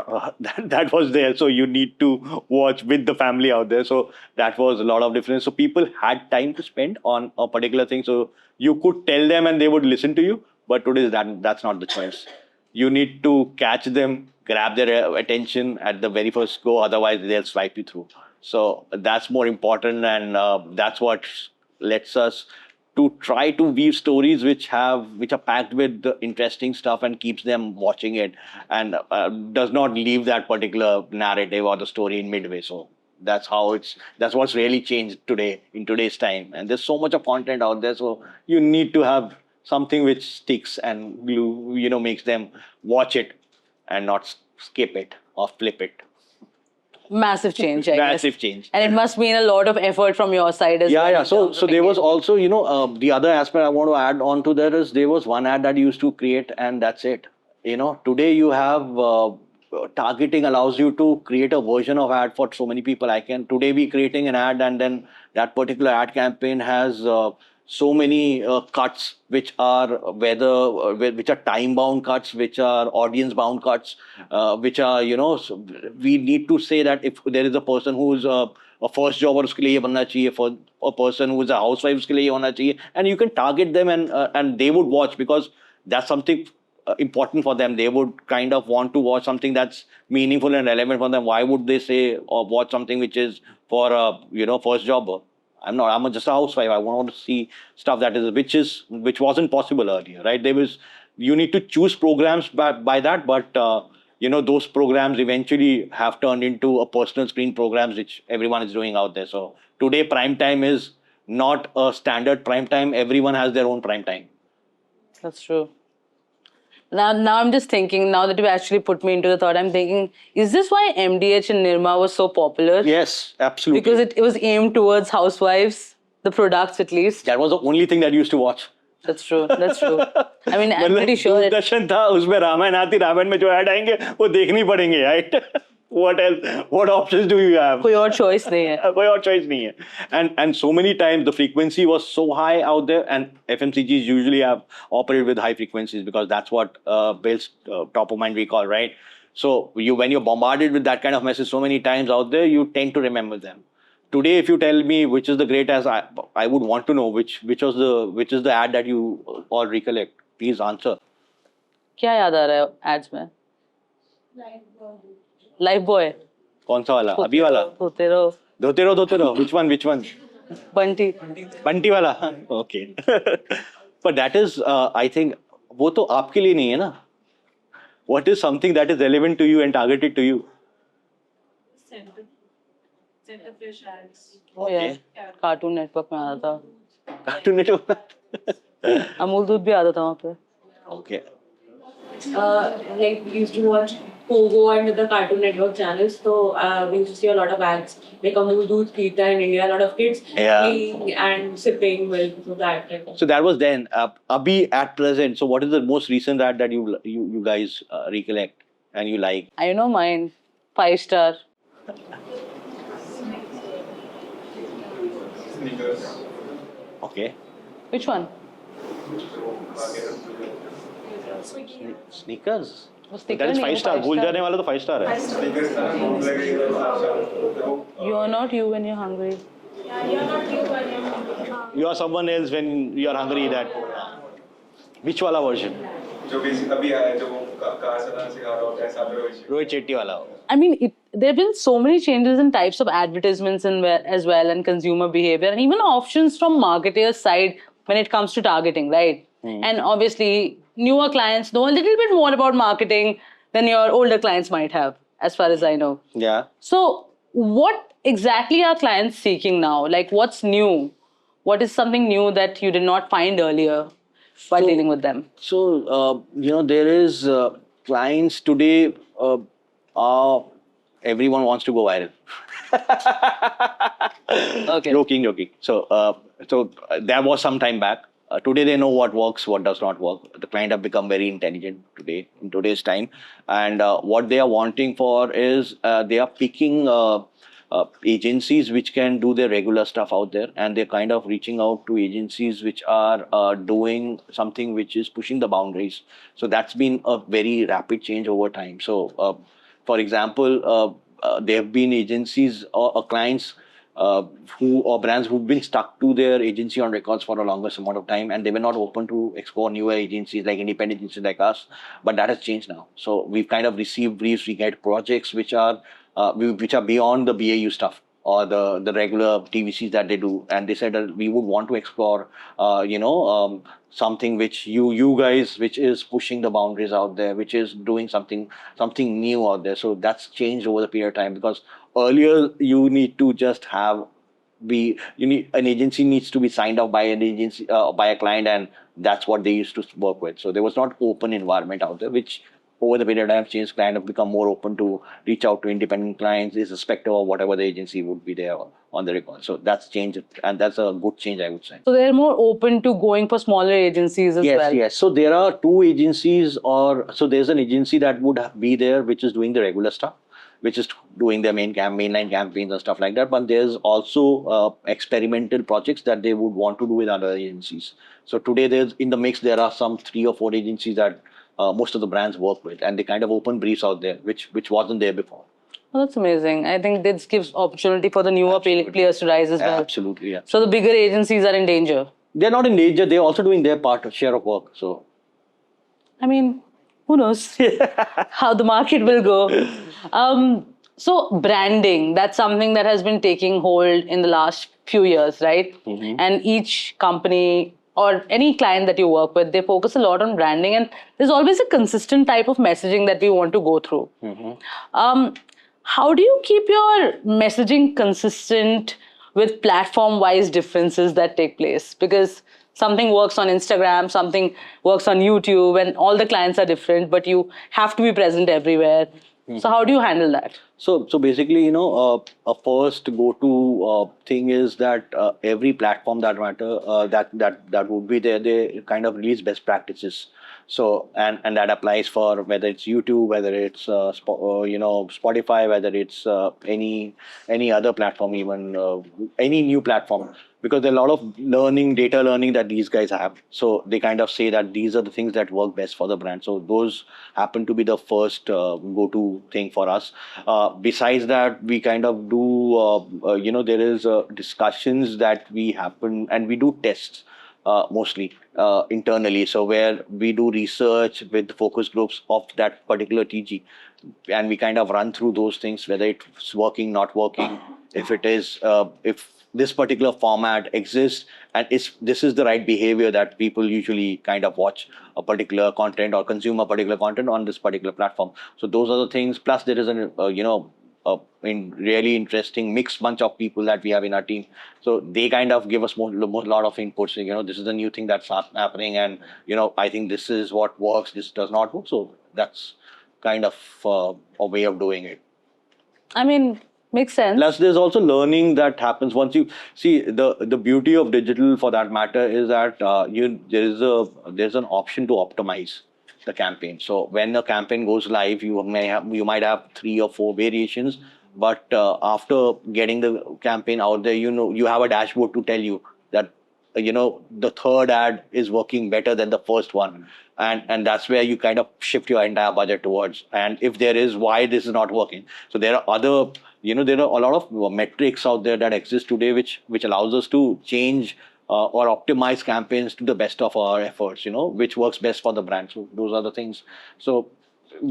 was there. So you need to watch with the family out there. So that was a lot of difference. So people had time to spend on a particular thing. So you could tell them and they would listen to you. But today that's not the choice. You need to catch them, grab their attention at the very first go. Otherwise, they'll swipe you through. So that's more important, and that's what lets us to try to weave stories which are packed with the interesting stuff and keeps them watching it, and does not leave that particular narrative or the story in midway. So that's what's really changed today in today's time. And there's so much of content out there, so you need to have something which sticks and makes them watch it and not skip it or flip it.
Massive change, I guess.
Massive change.
And it must mean a lot of effort from your side as well.
Yeah. So there was also, the other aspect I want to add on to that is there was one ad that you used to create and that's it. Today you have targeting allows you to create a version of ad for so many people. I can today be creating an ad, and then that particular ad campaign has so many cuts which are which are time bound cuts, which are audience bound cuts, which are so we need to say that if there is a person who's a first jobber, uske liye ye banna chahiye, for a person who is a housewife, uske liye ye hona chahiye, and you can target them and they would watch because that's something important for them. They would kind of want to watch something that's meaningful and relevant for them. Why would they say or watch something which is for a first jobber? I'm just a housewife. I want to see stuff which wasn't possible earlier, right? You need to choose programs by that, but those programs eventually have turned into a personal screen programs which everyone is doing out there. So today prime time is not a standard prime time. Everyone has their own prime time.
That's true. Now I'm just thinking, now that you've actually put me into the thought, I'm thinking, is this why MDH and Nirma was so popular?
Yes, absolutely.
Because it was aimed towards housewives, the products at least.
That was the only thing that you used to watch.
That's true. I mean, I'm pretty sure that...
Doordarshan था, उसमें रामायण आती, रामायण में जो add आएंगे वो देखनी पड़ेंगे, right? What else? What options do you have?
कोई और choice नहीं है.
कोई और choice नहीं है. And so many times the frequency was so high out there, and FMCGs usually have operated with high frequencies because that's what builds top of mind recall, right? So when you're bombarded with that kind of message so many times out there, you tend to remember them. Today, if you tell me which is the greatest, I would want to know which is the ad that you all recollect. Please answer.
क्या याद आ रहा है ads में? Life boy.
कौन सा वाला? अभी वाला?
धोते रहो.
Which one? बंटी वाला. Okay. But that is, I think, वो तो आपके लिए नहीं है ना. What is something that is relevant to you and targeted to you?
Center Fresh ads.
Oh yeah. Cartoon Network में आता था.
Cartoon Network.
अमूल दूध भी आता था वहाँ पे.
Okay.
Like we used to watch Pogo and the Cartoon Network channels, so we used to see a lot of ads. Like Amul Doodh Pita in India, a lot of kids playing and sipping milk. So that.
So that was then. Abhi at present. So what is the most recent ad that you guys recollect and you like?
I know mine. 5-star.
Okay.
Which one?
Sneakers.
Sneaker
That is 5-star. भूल जाने वाला तो 5-star है.
You are not you when you're hungry.
You are someone else when you are hungry. That. Which wala version?
जो अभी है जो car चलाना सिखा रहा होता है साथ में
Rohit Chetty wala.
I mean, there have been so many changes in types of advertisements as well, and consumer behavior, and even options from marketers' side when it comes to targeting, right? And obviously, newer clients know a little bit more about marketing than your older clients might have, as far as I know.
Yeah.
So, what exactly are clients seeking now? Like, what's new? What is something new that you did not find earlier by dealing with them?
So, there is clients today, everyone wants to go viral.
Okay.
Joking. So that was some time back. Today they know what works, what does not work. The client have become very intelligent today, in today's time. And what they are wanting for is they are picking agencies which can do their regular stuff out there, and they're kind of reaching out to agencies which are doing something which is pushing the boundaries. So that's been a very rapid change over time. So for example, there have been agencies or clients brands who've been stuck to their agency on records for a longer amount of time, and they were not open to explore newer agencies like independent agencies like us. But that has changed now. So we've kind of received briefs. We get projects which are beyond the BAU stuff or the regular TVCs that they do, and they said that we would want to explore, something which you guys, which is pushing the boundaries out there, which is doing something new out there. So that's changed over the period of time, because earlier you need to just an agency needs to be signed off by an agency, by a client, and that's what they used to work with. So there was not open environment out there, which over the period of time changed. Client have become more open to reach out to independent clients, irrespective of whatever the agency would be there on the record. So that's changed, and that's a good change, I would say.
So they're more open to going for smaller agencies as well.
Yes. So there are two agencies, so there's an agency that would be there which is doing the regular stuff, which is doing their mainline campaigns and stuff like that. But there's also experimental projects that they would want to do with other agencies. So today there's in the mix, there are some 3 or 4 agencies that most of the brands work with, and they kind of open briefs out there, which wasn't there before.
Oh, that's amazing. I think this gives opportunity for the newer players to rise as well.
Absolutely, yeah.
So the bigger agencies are in danger.
They're not in danger. They're also doing their share of work. So,
I mean, who knows how the market will go. So branding, that's something that has been taking hold in the last few years, right?
Mm-hmm.
And each company or any client that you work with, they focus a lot on branding, and there's always a consistent type of messaging that we want to go through.
Mm-hmm.
How do you keep your messaging consistent with platform-wise differences that take place? Because something works on Instagram, something works on YouTube, and all the clients are different, but you have to be present everywhere. So how do you handle that?
So basically, a first go-to thing is that every platform that that would be there, they kind of release best practices. So and that applies for whether it's YouTube, whether it's Spotify, whether it's any other platform, even any new platform. Because there are a lot of data learning that these guys have. So they kind of say that these are the things that work best for the brand. So those happen to be the first go-to thing for us. Besides that, we kind of do, there is discussions that we happen, and we do tests mostly internally. So where we do research with the focus groups of that particular TG, and we kind of run through those things, whether it's working, not working, if it is, if this particular format exists, and this is the right behavior that people usually kind of watch a particular content or consume a particular content on this particular platform. So those are the things. Plus there is a really interesting mixed bunch of people that we have in our team. So they kind of give us lot of inputs. This is a new thing that's happening, and I think this is what works, this does not work. So that's kind of a way of doing it.
I mean, makes sense.
Plus, there's also learning that happens once you see the beauty of digital, for that matter, is that there's an option to optimize the campaign. So when a campaign goes live, you might have 3 or 4 variations, but after getting the campaign out there, you have a dashboard to tell you that the third ad is working better than the first one, and that's where you kind of shift your entire budget towards. And if there is why this is not working, so there are other there are a lot of metrics out there that exist today, which allows us to change or optimize campaigns to the best of our efforts, which works best for the brand. So those are the things. So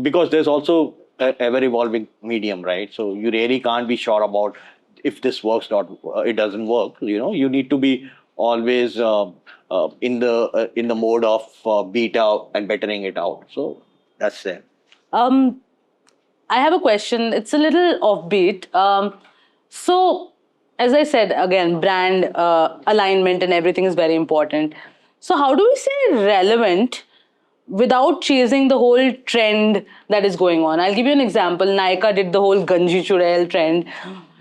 because there's also an ever evolving medium, right? So you really can't be sure about if this works or it doesn't work. You need to be always in the mode of beta and bettering it out. So that's there.
I have a question. It's a little offbeat. So, as I said, again, brand alignment and everything is very important. So how do we stay relevant without chasing the whole trend that is going on? I'll give you an example. Nykaa did the whole Ganji Churail trend,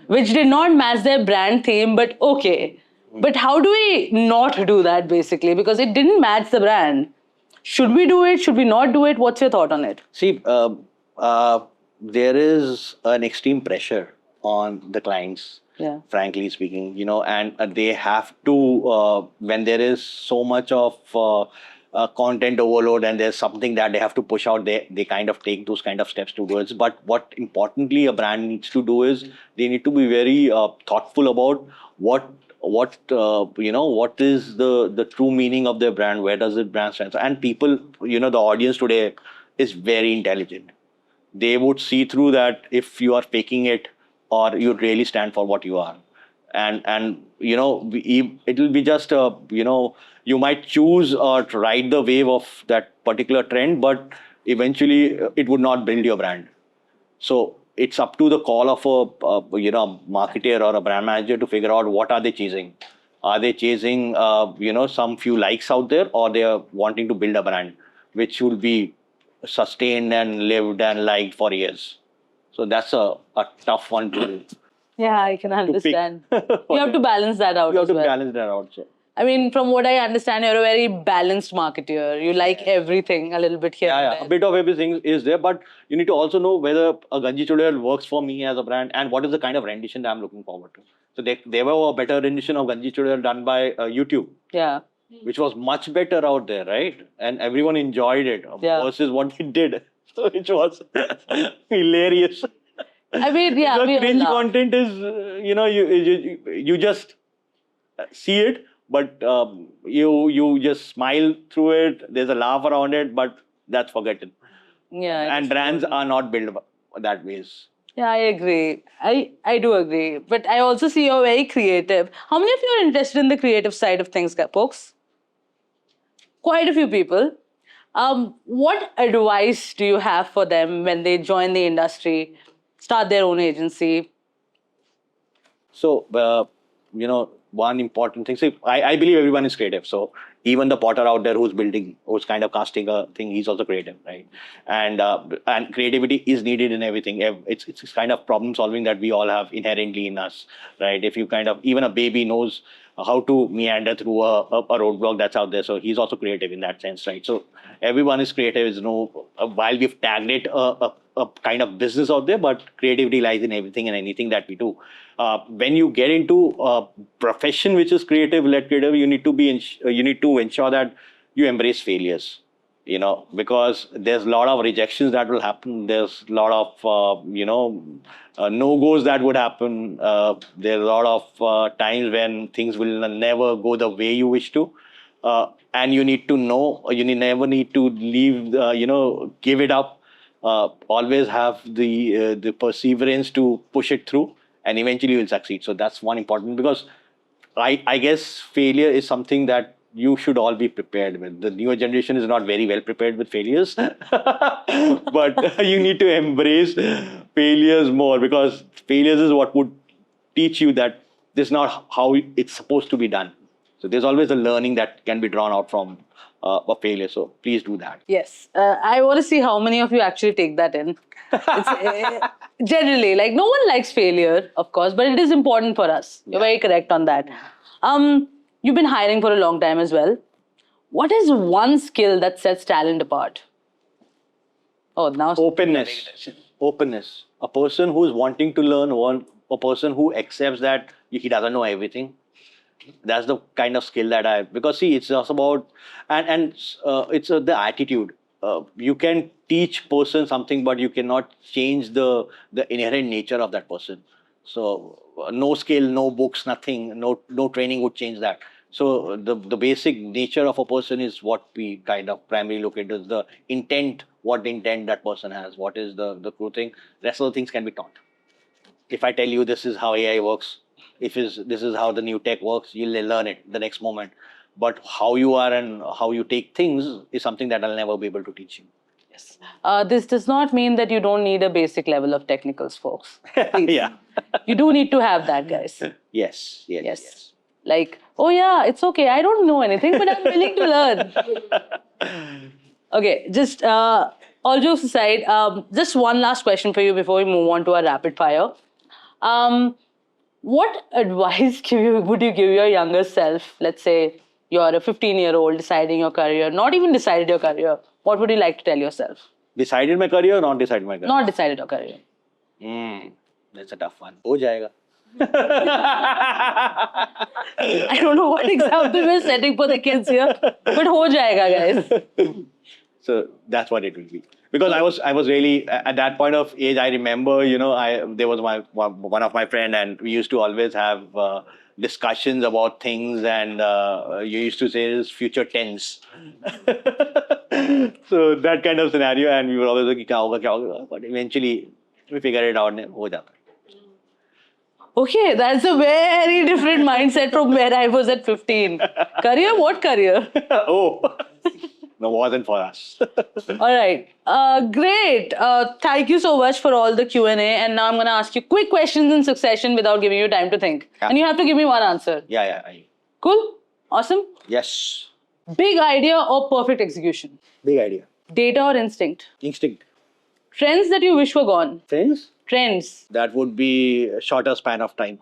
which did not match their brand theme, but okay. But how do we not do that, basically? Because it didn't match the brand. Should we do it? Should we not do it? What's your thought on it?
See, there is an extreme pressure on the clients, frankly speaking, and they have to, when there is so much of content overload and there's something that they have to push out, they kind of take those kind of steps towards. But what importantly a brand needs to do is they need to be very thoughtful about what is the true meaning of their brand, where does it brand stand. And people, the audience today is very intelligent. They would see through that if you are faking it or you really stand for what you are. And it will be just you might choose to ride the wave of that particular trend, but eventually it would not build your brand. So it's up to the call of a marketer or a brand manager to figure out what are they chasing. Are they chasing some few likes out there, or they are wanting to build a brand which will be sustained and lived and liked for years. So that's a tough one to.
Yeah, I can understand. You have to balance that out.
You have to balance that out. So.
I mean, from what I understand, you're a very balanced marketer. You like everything a little bit here.
Yeah, a bit of everything is there, but you need to also know whether a Ganji tutorial works for me as a brand and what is the kind of rendition that I'm looking forward to. So there were a better rendition of Ganji tutorial done by YouTube.
Yeah.
Which was much better out there, right? And everyone enjoyed it versus what we did. So which was hilarious.
I mean, yeah.
Because cringe content is, you just see it, but you just smile through it. There's a laugh around it, but that's forgotten.
Yeah.
And brands are not built that ways.
Yeah, I agree. I do agree. But I also see you're very creative. How many of you are interested in the creative side of things, folks? Quite a few people. What advice do you have for them when they join the industry, start their own agency?
So, one important thing. See, I believe everyone is creative. So even the potter out there who's kind of casting a thing, he's also creative, right? And creativity is needed in everything. It's kind of problem solving that we all have inherently in us, right? If you even a baby knows how to meander through a roadblock that's out there. So he's also creative in that sense, right? So everyone is creative. While we've tagged it a kind of business out there, but creativity lies in everything and anything that we do. When you get into a profession which is creative-led creative, you need to ensure that you embrace failures. Because there's a lot of rejections that will happen. There's a lot of no-goes that would happen. There's a lot of times when things will never go the way you wish to. And you need to know, you never need to leave, give it up. Always have the perseverance to push it through, and eventually you will succeed. So that's one important, because I guess failure is something that you should all be prepared with. The newer generation is not very well prepared with failures, but you need to embrace failures more, because failures is what would teach you that this is not how it's supposed to be done. So there's always a learning that can be drawn out from a failure. So please do that.
Yes. I want to see how many of you actually take that in. It's, generally, no one likes failure, of course, but it is important for us. You're very correct on that. You've been hiring for a long time as well. What is one skill that sets talent apart? Oh, now
openness. Openness. A person who's wanting to learn, a person who accepts that he doesn't know everything. That's the kind of skill that I have. Because see, it's just about, and it's the attitude. You can teach person something, but you cannot change the inherent nature of that person. So no skill, no books, nothing, no training would change that. So the basic nature of a person is what we kind of primarily look into, the intent, what intent that person has, what is the true thing. Rest of the things can be taught. If I tell you this is how AI works, this is how the new tech works, you'll learn it the next moment. But how you are and how you take things is something that I'll never be able to teach you.
Yes. This does not mean that you don't need a basic level of technicals, folks.
Yeah.
You do need to have that, guys.
Yes.
Oh yeah, it's okay. I don't know anything, but I'm willing to learn. Okay, just all jokes aside, just one last question for you before we move on to our rapid fire. What advice would you give your younger self? Let's say you're a 15-year-old deciding your career, not even decided your career. What would you like to tell yourself?
Decided my career or not decided my career?
Not decided your career.
That's a tough one. Ho jayega.
I don't know what example we're setting for the kids here, but ho jayega, guys.
So that's what it will be. Because I was really at that point of age. I remember, there was one of my friend, and we used to always have discussions about things, and you used to say this future tense. So that kind of scenario, and we were always like, kya hoga, but eventually we figured it out. And ho jata.
Okay, that's a very different mindset from where I was at 15. Career? What career?
Oh, no, wasn't for us.
All right. Great. Thank you so much for all the Q&A. And now I'm going to ask you quick questions in succession without giving you time to think.
Yeah.
And you have to give me one answer.
Yeah.
Cool? Awesome?
Yes.
Big idea or perfect execution?
Big idea.
Data or instinct?
Instinct.
Trends that you wish were gone? Trends.
That would be a shorter span of time,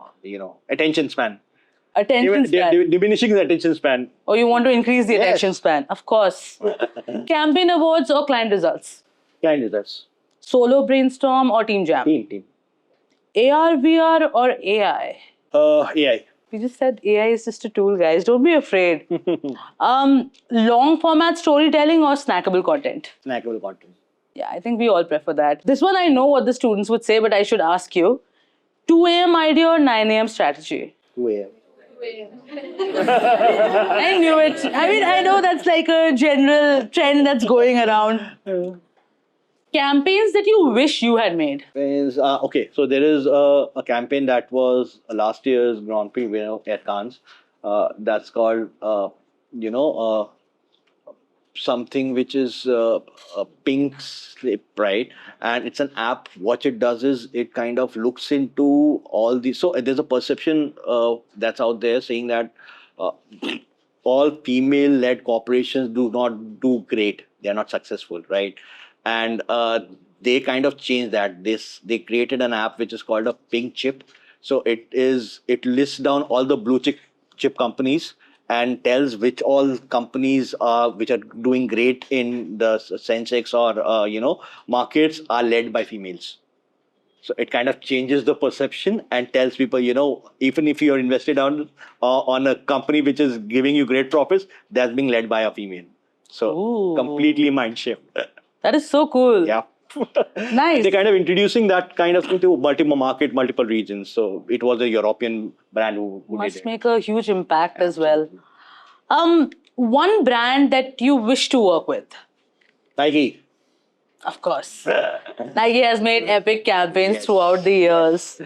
attention span.
Attention span.
Diminishing the attention span.
Or you want to increase the attention span? Of course. Campaign awards or client results?
Client results.
Solo brainstorm or team jam?
Team.
AR, VR or AI?
AI.
We just said AI is just a tool, guys. Don't be afraid. Long format storytelling or snackable content?
Snackable content.
Yeah, I think we all prefer that. This one I know what the students would say, but I should ask you. 2 a.m. idea or 9 a.m. strategy?
2 a.m.
I knew it. I mean, I know that's like a general trend that's going around. Campaigns that you wish you had made?
Okay, so there is a campaign that was last year's Grand Prix winner at Cannes. That's called, something which is a pink slip, right? And it's an app. What it does is it kind of looks into all these. So there's a perception that's out there saying that all female-led corporations do not do great. They're not successful, right? And they kind of changed that. They created an app which is called a pink chip. So it lists down all the blue chip companies and tells which all companies which are doing great in the Sensex or markets are led by females. So it kind of changes the perception and tells people, even if you're invested on a company which is giving you great profits, that's being led by a female. So completely mind shift.
That is so cool.
Yeah.
Nice.
They're kind of introducing that kind of thing to multiple market, multiple regions. So it was a European brand who did
Must
it.
make a huge impact as well. One brand that you wish to work with?
Nike.
Of course. Nike has made epic campaigns throughout the years.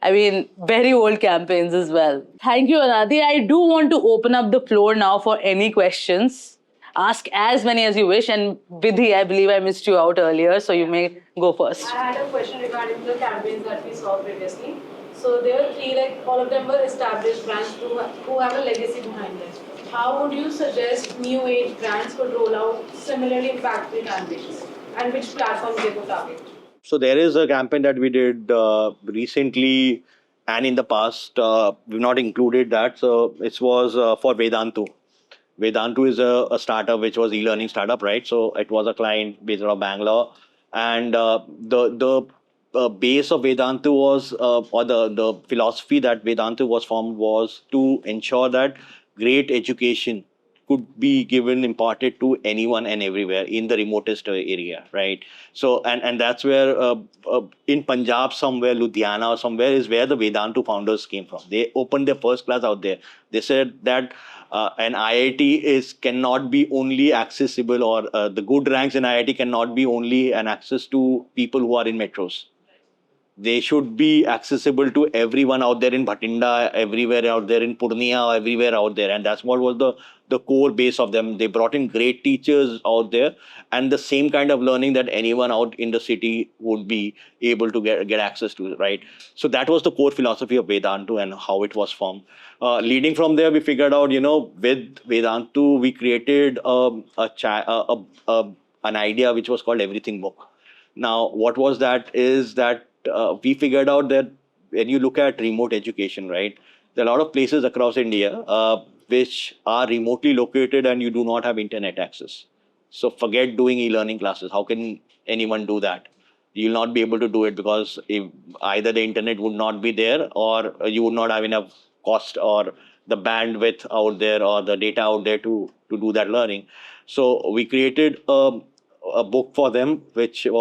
I mean, very old campaigns as well. Thank you, Anadi. I do want to open up the floor now for any questions. Ask as many as you wish. And Vidhi, I believe I missed you out earlier, so you may go first.
I had a question regarding the campaigns that we saw previously. So there were three, all of them were established brands who have a legacy behind them. How would you suggest new age brands could roll out similarly impactful campaigns? And which platforms they could target?
So there is a campaign that we did recently and in the past. We've not included that. So it was for Vedantu. Vedantu is a startup which was e-learning startup, right? So it was a client based out of Bangalore. And the base of Vedantu was, or the philosophy that Vedantu was formed was to ensure that great education could be imparted to anyone and everywhere in the remotest area, right? So, and that's where in Punjab somewhere, Ludhiana or somewhere is where the Vedantu founders came from. They opened their first class out there. They said that an IIT cannot be only accessible, or the good ranks in IIT cannot be only an access to people who are in metros. They should be accessible to everyone out there in Bhatinda, everywhere out there in Purnia, everywhere out there. And that's what was the core base of them. They brought in great teachers out there and the same kind of learning that anyone out in the city would be able to get access to, right? So that was the core philosophy of Vedantu and how it was formed. Leading from there, we figured out, with Vedantu, we created an idea which was called Everything Book. Now, what was that is that we figured out that when you look at remote education, right, there are a lot of places across India which are remotely located and you do not have internet access. So forget doing e-learning classes. How can anyone do that? You'll not be able to do it because either the internet would not be there or you would not have enough cost or the bandwidth out there or the data out there to do that learning. So we created a book for them, which had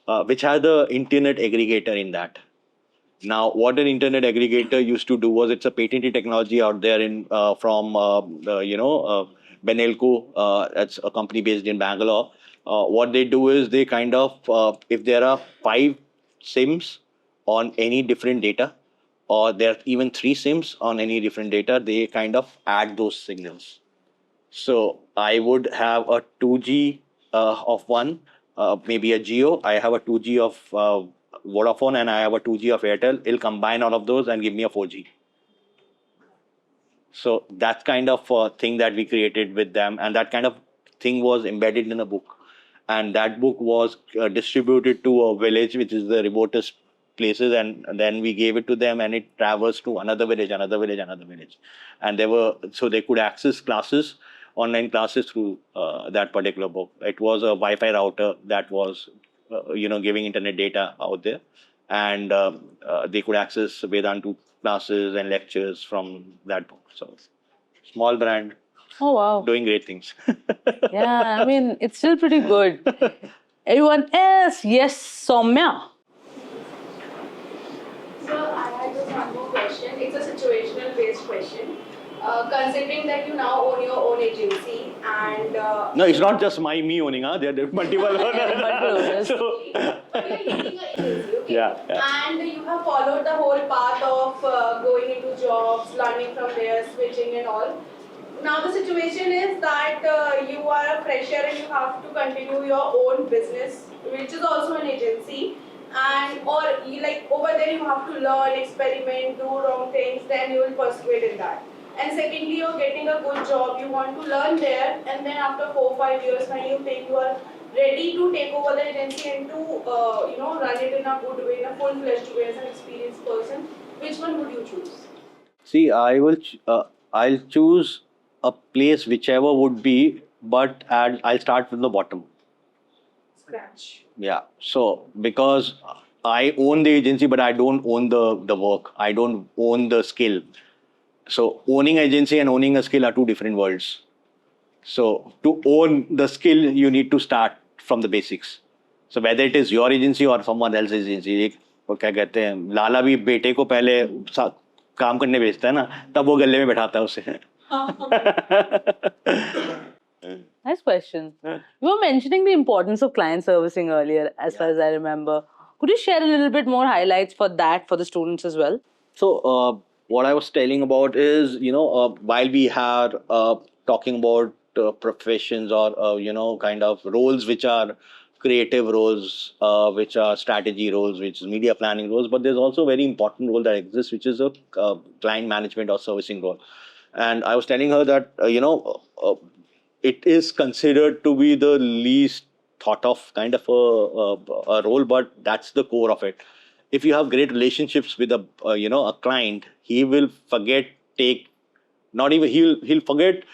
the internet aggregator in that. Now, what an internet aggregator used to do was, it's a patented technology out there from Benelco. That's a company based in Bangalore. What they do is they kind of, if there are 5 SIMs on any different data, or there are even 3 SIMs on any different data, they kind of add those signals. So I would have a 2G of one, maybe a Geo. I have a 2G of Vodafone, and I have a 2G of Airtel. It'll combine all of those and give me a 4G. So that's kind of a thing that we created with them, and that kind of thing was embedded in a book. And that book was distributed to a village, which is the remotest places, and then we gave it to them, and it traversed to another village, another village, another village. And so they could access classes, online classes through that particular book. It was a Wi-Fi router that was giving internet data out there, and they could access Vedantu classes and lectures from that book. So small brand.
Oh wow.
Doing great things.
Yeah, I mean, it's still pretty good. Everyone else? Yes, Soumya.
So I had just one more question. It's a situational based question. Considering that you now own your own agency and
No, it's not just me owning. There are multiple owners.
but you're leading an agency, okay?
Yeah.
And you have followed the whole path of going into jobs, learning from there, switching and all. Now the situation is that you are a fresher and you have to continue your own business, which is also an agency, and or over there you have to learn, experiment, do wrong things, then you will persuade in that. And secondly, you're getting a good job, you want to learn there, and then after 4-5 years when you think you are ready to take over the agency and to run it in a good way, in a full-fledged way as an experienced person, which one would you choose?
See, I'll choose a place, whichever would be, but I'll start from the bottom.
Scratch.
Yeah. So because I own the agency, but I don't own the work. I don't own the skill. So owning agency and owning a skill are 2 different worlds. So to own the skill, you need to start from the basics. So whether it is your agency or someone else's agency, वो क्या कहते हैं, लाला भी बेटे को पहले काम करने भेजता है ना, तब वो गले में बैठाता है उसे.
Nice question. You were mentioning the importance of client servicing earlier, as far as I remember. Could you share a little bit more highlights for that for the students as well?
So what I was telling about is, while we had talking about professions or kind of roles which are creative roles, which are strategy roles, which is media planning roles, but there's also a very important role that exists, which is a client management or servicing role. And I was telling her that it is considered to be the least thought of kind of a role, but that's the core of it. If you have great relationships with a client, he will forget he'll forget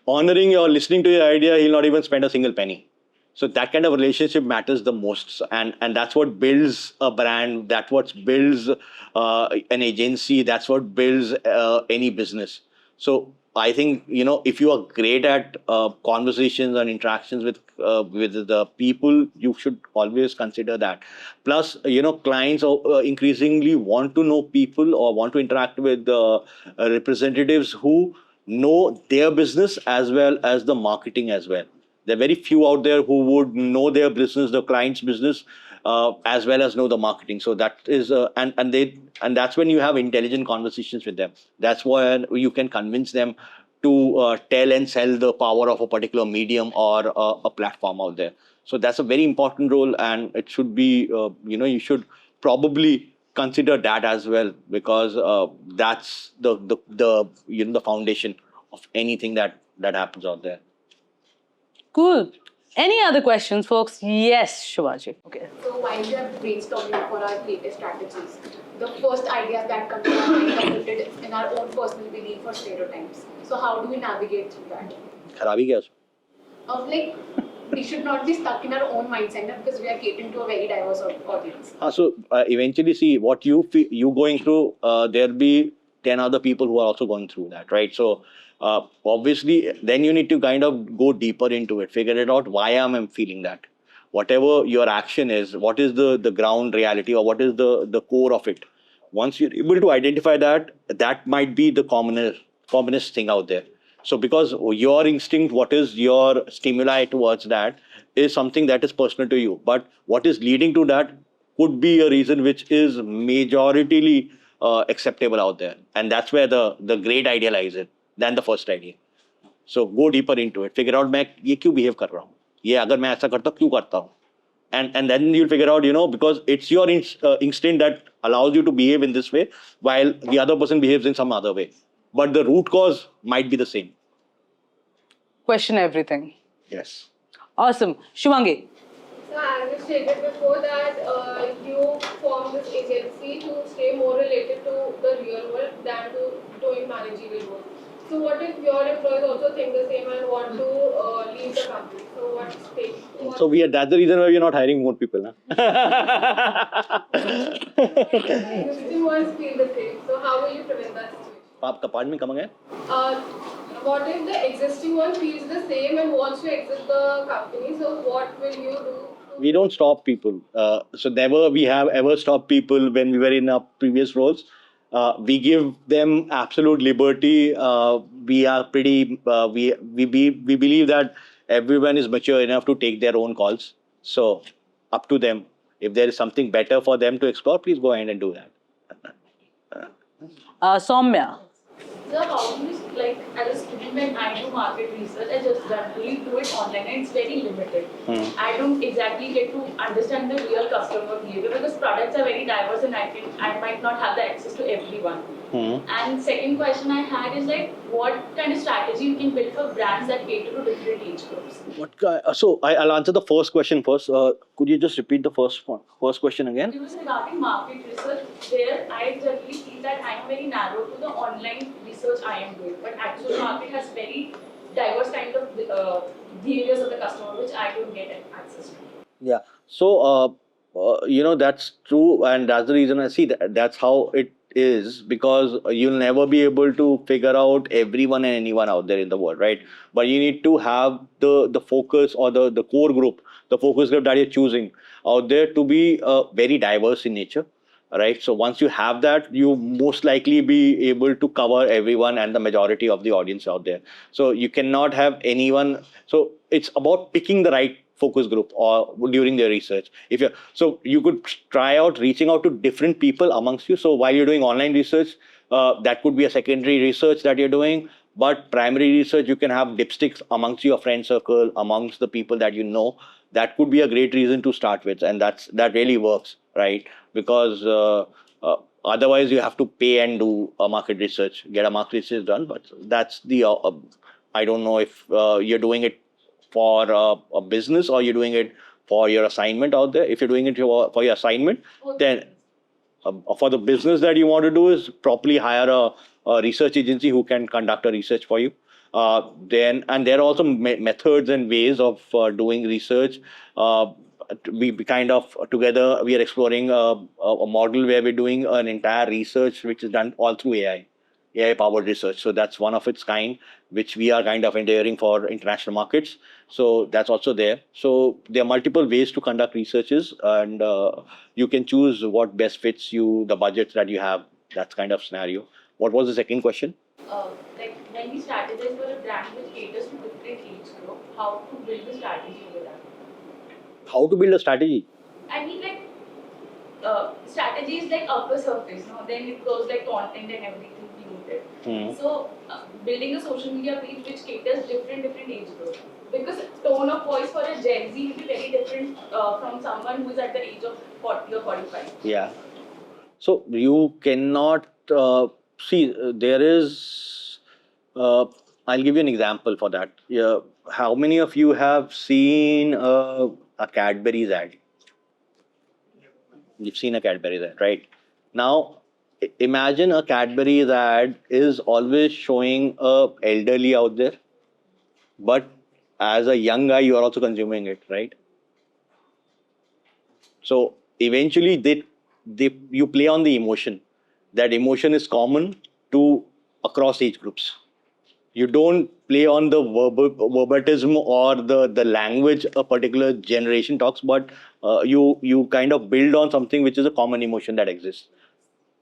honoring or listening to your idea. He'll not even spend a single penny. So that kind of relationship matters the most, and that's what builds a brand. That's what builds an agency. That's what builds any business. So I think if you are great at conversations and interactions with the people, you should always consider that. Plus, clients increasingly want to know people or want to interact with representatives who know their business as well as the marketing as well. There are very few out there who would know their business, the client's business, as well as know the marketing. So that is, and that's when you have intelligent conversations with them. That's when you can convince them to tell and sell the power of a particular medium or a platform out there. So that's a very important role, and it should be, you should probably consider that as well, because that's the foundation of anything that happens out there.
Cool. Any other questions, folks? Yes, Shivaji. Okay.
So while we are brainstorming for our latest strategies, the first ideas that come to our mind are rooted in our own personal belief or stereotypes. So how do we navigate through that?
Kharabi kya?
Of we should not be stuck in our own mindset because we are catering to a very diverse audience.
So eventually, see what you going through. There'll be 10 other people who are also going through that, right? So obviously, then you need to kind of go deeper into it, figure it out, why am I feeling that? Whatever your action is, what is the ground reality, or what is the core of it? Once you're able to identify that, that might be the commonest thing out there. So because your instinct, what is your stimuli towards that is something that is personal to you. But what is leading to that could be a reason which is majoritarily acceptable out there. And that's where the great idea lies in, than the first idea. So go deeper into it. Figure out मैं ये क्यों behave कर रहा हूँ? ये अगर मैं ऐसा करता हूँ क्यों करता हूँ? And then you'll figure out, because it's your instinct that allows you to behave in this way, while the other person behaves in some other way. But the root cause might be the same.
Question everything.
Yes.
Awesome. Shivangi.
So as you stated before that you formed this agency to stay more related to the real world than to doing managerial work. So what if your employees also think the same and want to leave the company? So what's stake?
So that's the reason why we're not hiring more people. Huh?
Existing ones feel the same. So how will you prevent that situation?
Pardon me, come again?
What if the existing one feels the same and wants to exit the company? So what will you do?
We don't stop people. So never we have ever stopped people when we were in our previous roles. We give them absolute liberty. We are pretty. We believe that everyone is mature enough to take their own calls. So up to them. If there is something better for them to explore, please go ahead and do that.
Soumya.
So how do you, like, as a student, when I do market research, I just generally do it online and it's very limited. I don't exactly get to understand the real customer behavior because products are very diverse and I might not have the access to everyone. And second question I had is like, what kind of strategy you can build for brands that cater to different age groups?
So I'll answer the first question first. Could you just repeat the first question again?
It was regarding market research. There, I generally feel that I am very narrow to the online research I am doing, but actual market has very diverse kind of behaviors of the customer, which I don't get access to.
Yeah. So that's true, and that's the reason I see that's how it is, because you'll never be able to figure out everyone and anyone out there in the world, right? But you need to have the focus or the core group, the focus group that you're choosing out there to be very diverse in nature, right? So once you have that, you most likely be able to cover everyone and the majority of the audience out there. So you cannot have anyone. So it's about picking the right focus group or during their research. So you could try out reaching out to different people amongst you. So while you're doing online research, that could be a secondary research that you're doing. But primary research, you can have dipsticks amongst your friend circle, amongst the people that you know. That could be a great reason to start with, and that really works, right? Because otherwise you have to pay and do a market research, get a market research done. But that's the I don't know if you're doing it for a business or you're doing it for your assignment out there. If you're doing it for your assignment, then for the business that you want to do is properly hire a research agency who can conduct a research for you. And there are also methods and ways of doing research. We kind of together we are exploring a model where we're doing an entire research which is done all through AI-powered research. So that's one of its kind, which we are kind of endeavoring for international markets. So that's also there. So there are multiple ways to conduct researches, and you can choose what best fits you, the budgets that you have, that kind of scenario. What was the second question?
Like when we strategize for a brand which caters to different age group, how to build the strategy over that?
How to build a strategy?
I mean, like strategy is like upper surface, no? Then it goes like content and everything. So building a social media page which caters different age groups, because tone of voice for a Gen Z will be very different from someone who is at the age of 40 or 45.
Yeah. So you cannot see. There is. I'll give you an example for that. Yeah. How many of you have seen a Cadbury's ad? You've seen a Cadbury's ad, right? Now, imagine a Cadbury's ad is always showing a elderly out there, but as a young guy, you are also consuming it, right? So eventually, you play on the emotion. That emotion is common to across age groups. You don't play on the verbatism or the language a particular generation talks, but you kind of build on something which is a common emotion that exists.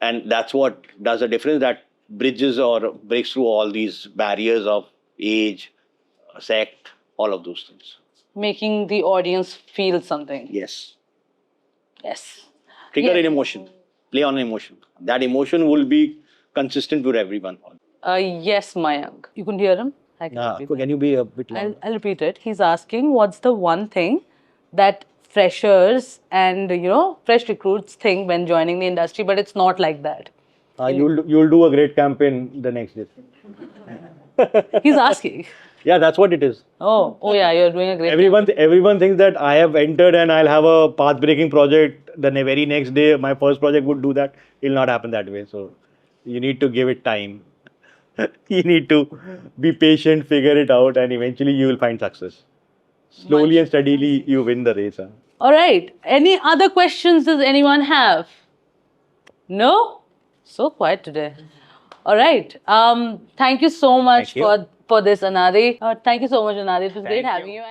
And that's what does the difference, that bridges or breaks through all these barriers of age, sect, all of those things.
Making the audience feel something.
Yes.
Yes.
Trigger an emotion. Play on an emotion. That emotion will be consistent with everyone.
Yes, Mayank. You couldn't hear him? I can repeat
Can you be a bit louder?
I'll repeat it. He's asking, what's the one thing that freshers and, fresh recruits think when joining the industry, but it's not like that?
You'll do a great campaign the next day.
He's asking.
Yeah, that's what it is.
Oh yeah, you're doing a great
Everyone thinks that I have entered and I'll have a path-breaking project. The very next day, my first project would do that. It'll not happen that way. So you need to give it time. You need to be patient, figure it out, and eventually you will find success. Slowly and steadily, you win the race.
All right. Any other questions does anyone have? No? So quiet today. All right. Thank you so much for this, Anadi. Thank you so much, Anadi. It was great having you.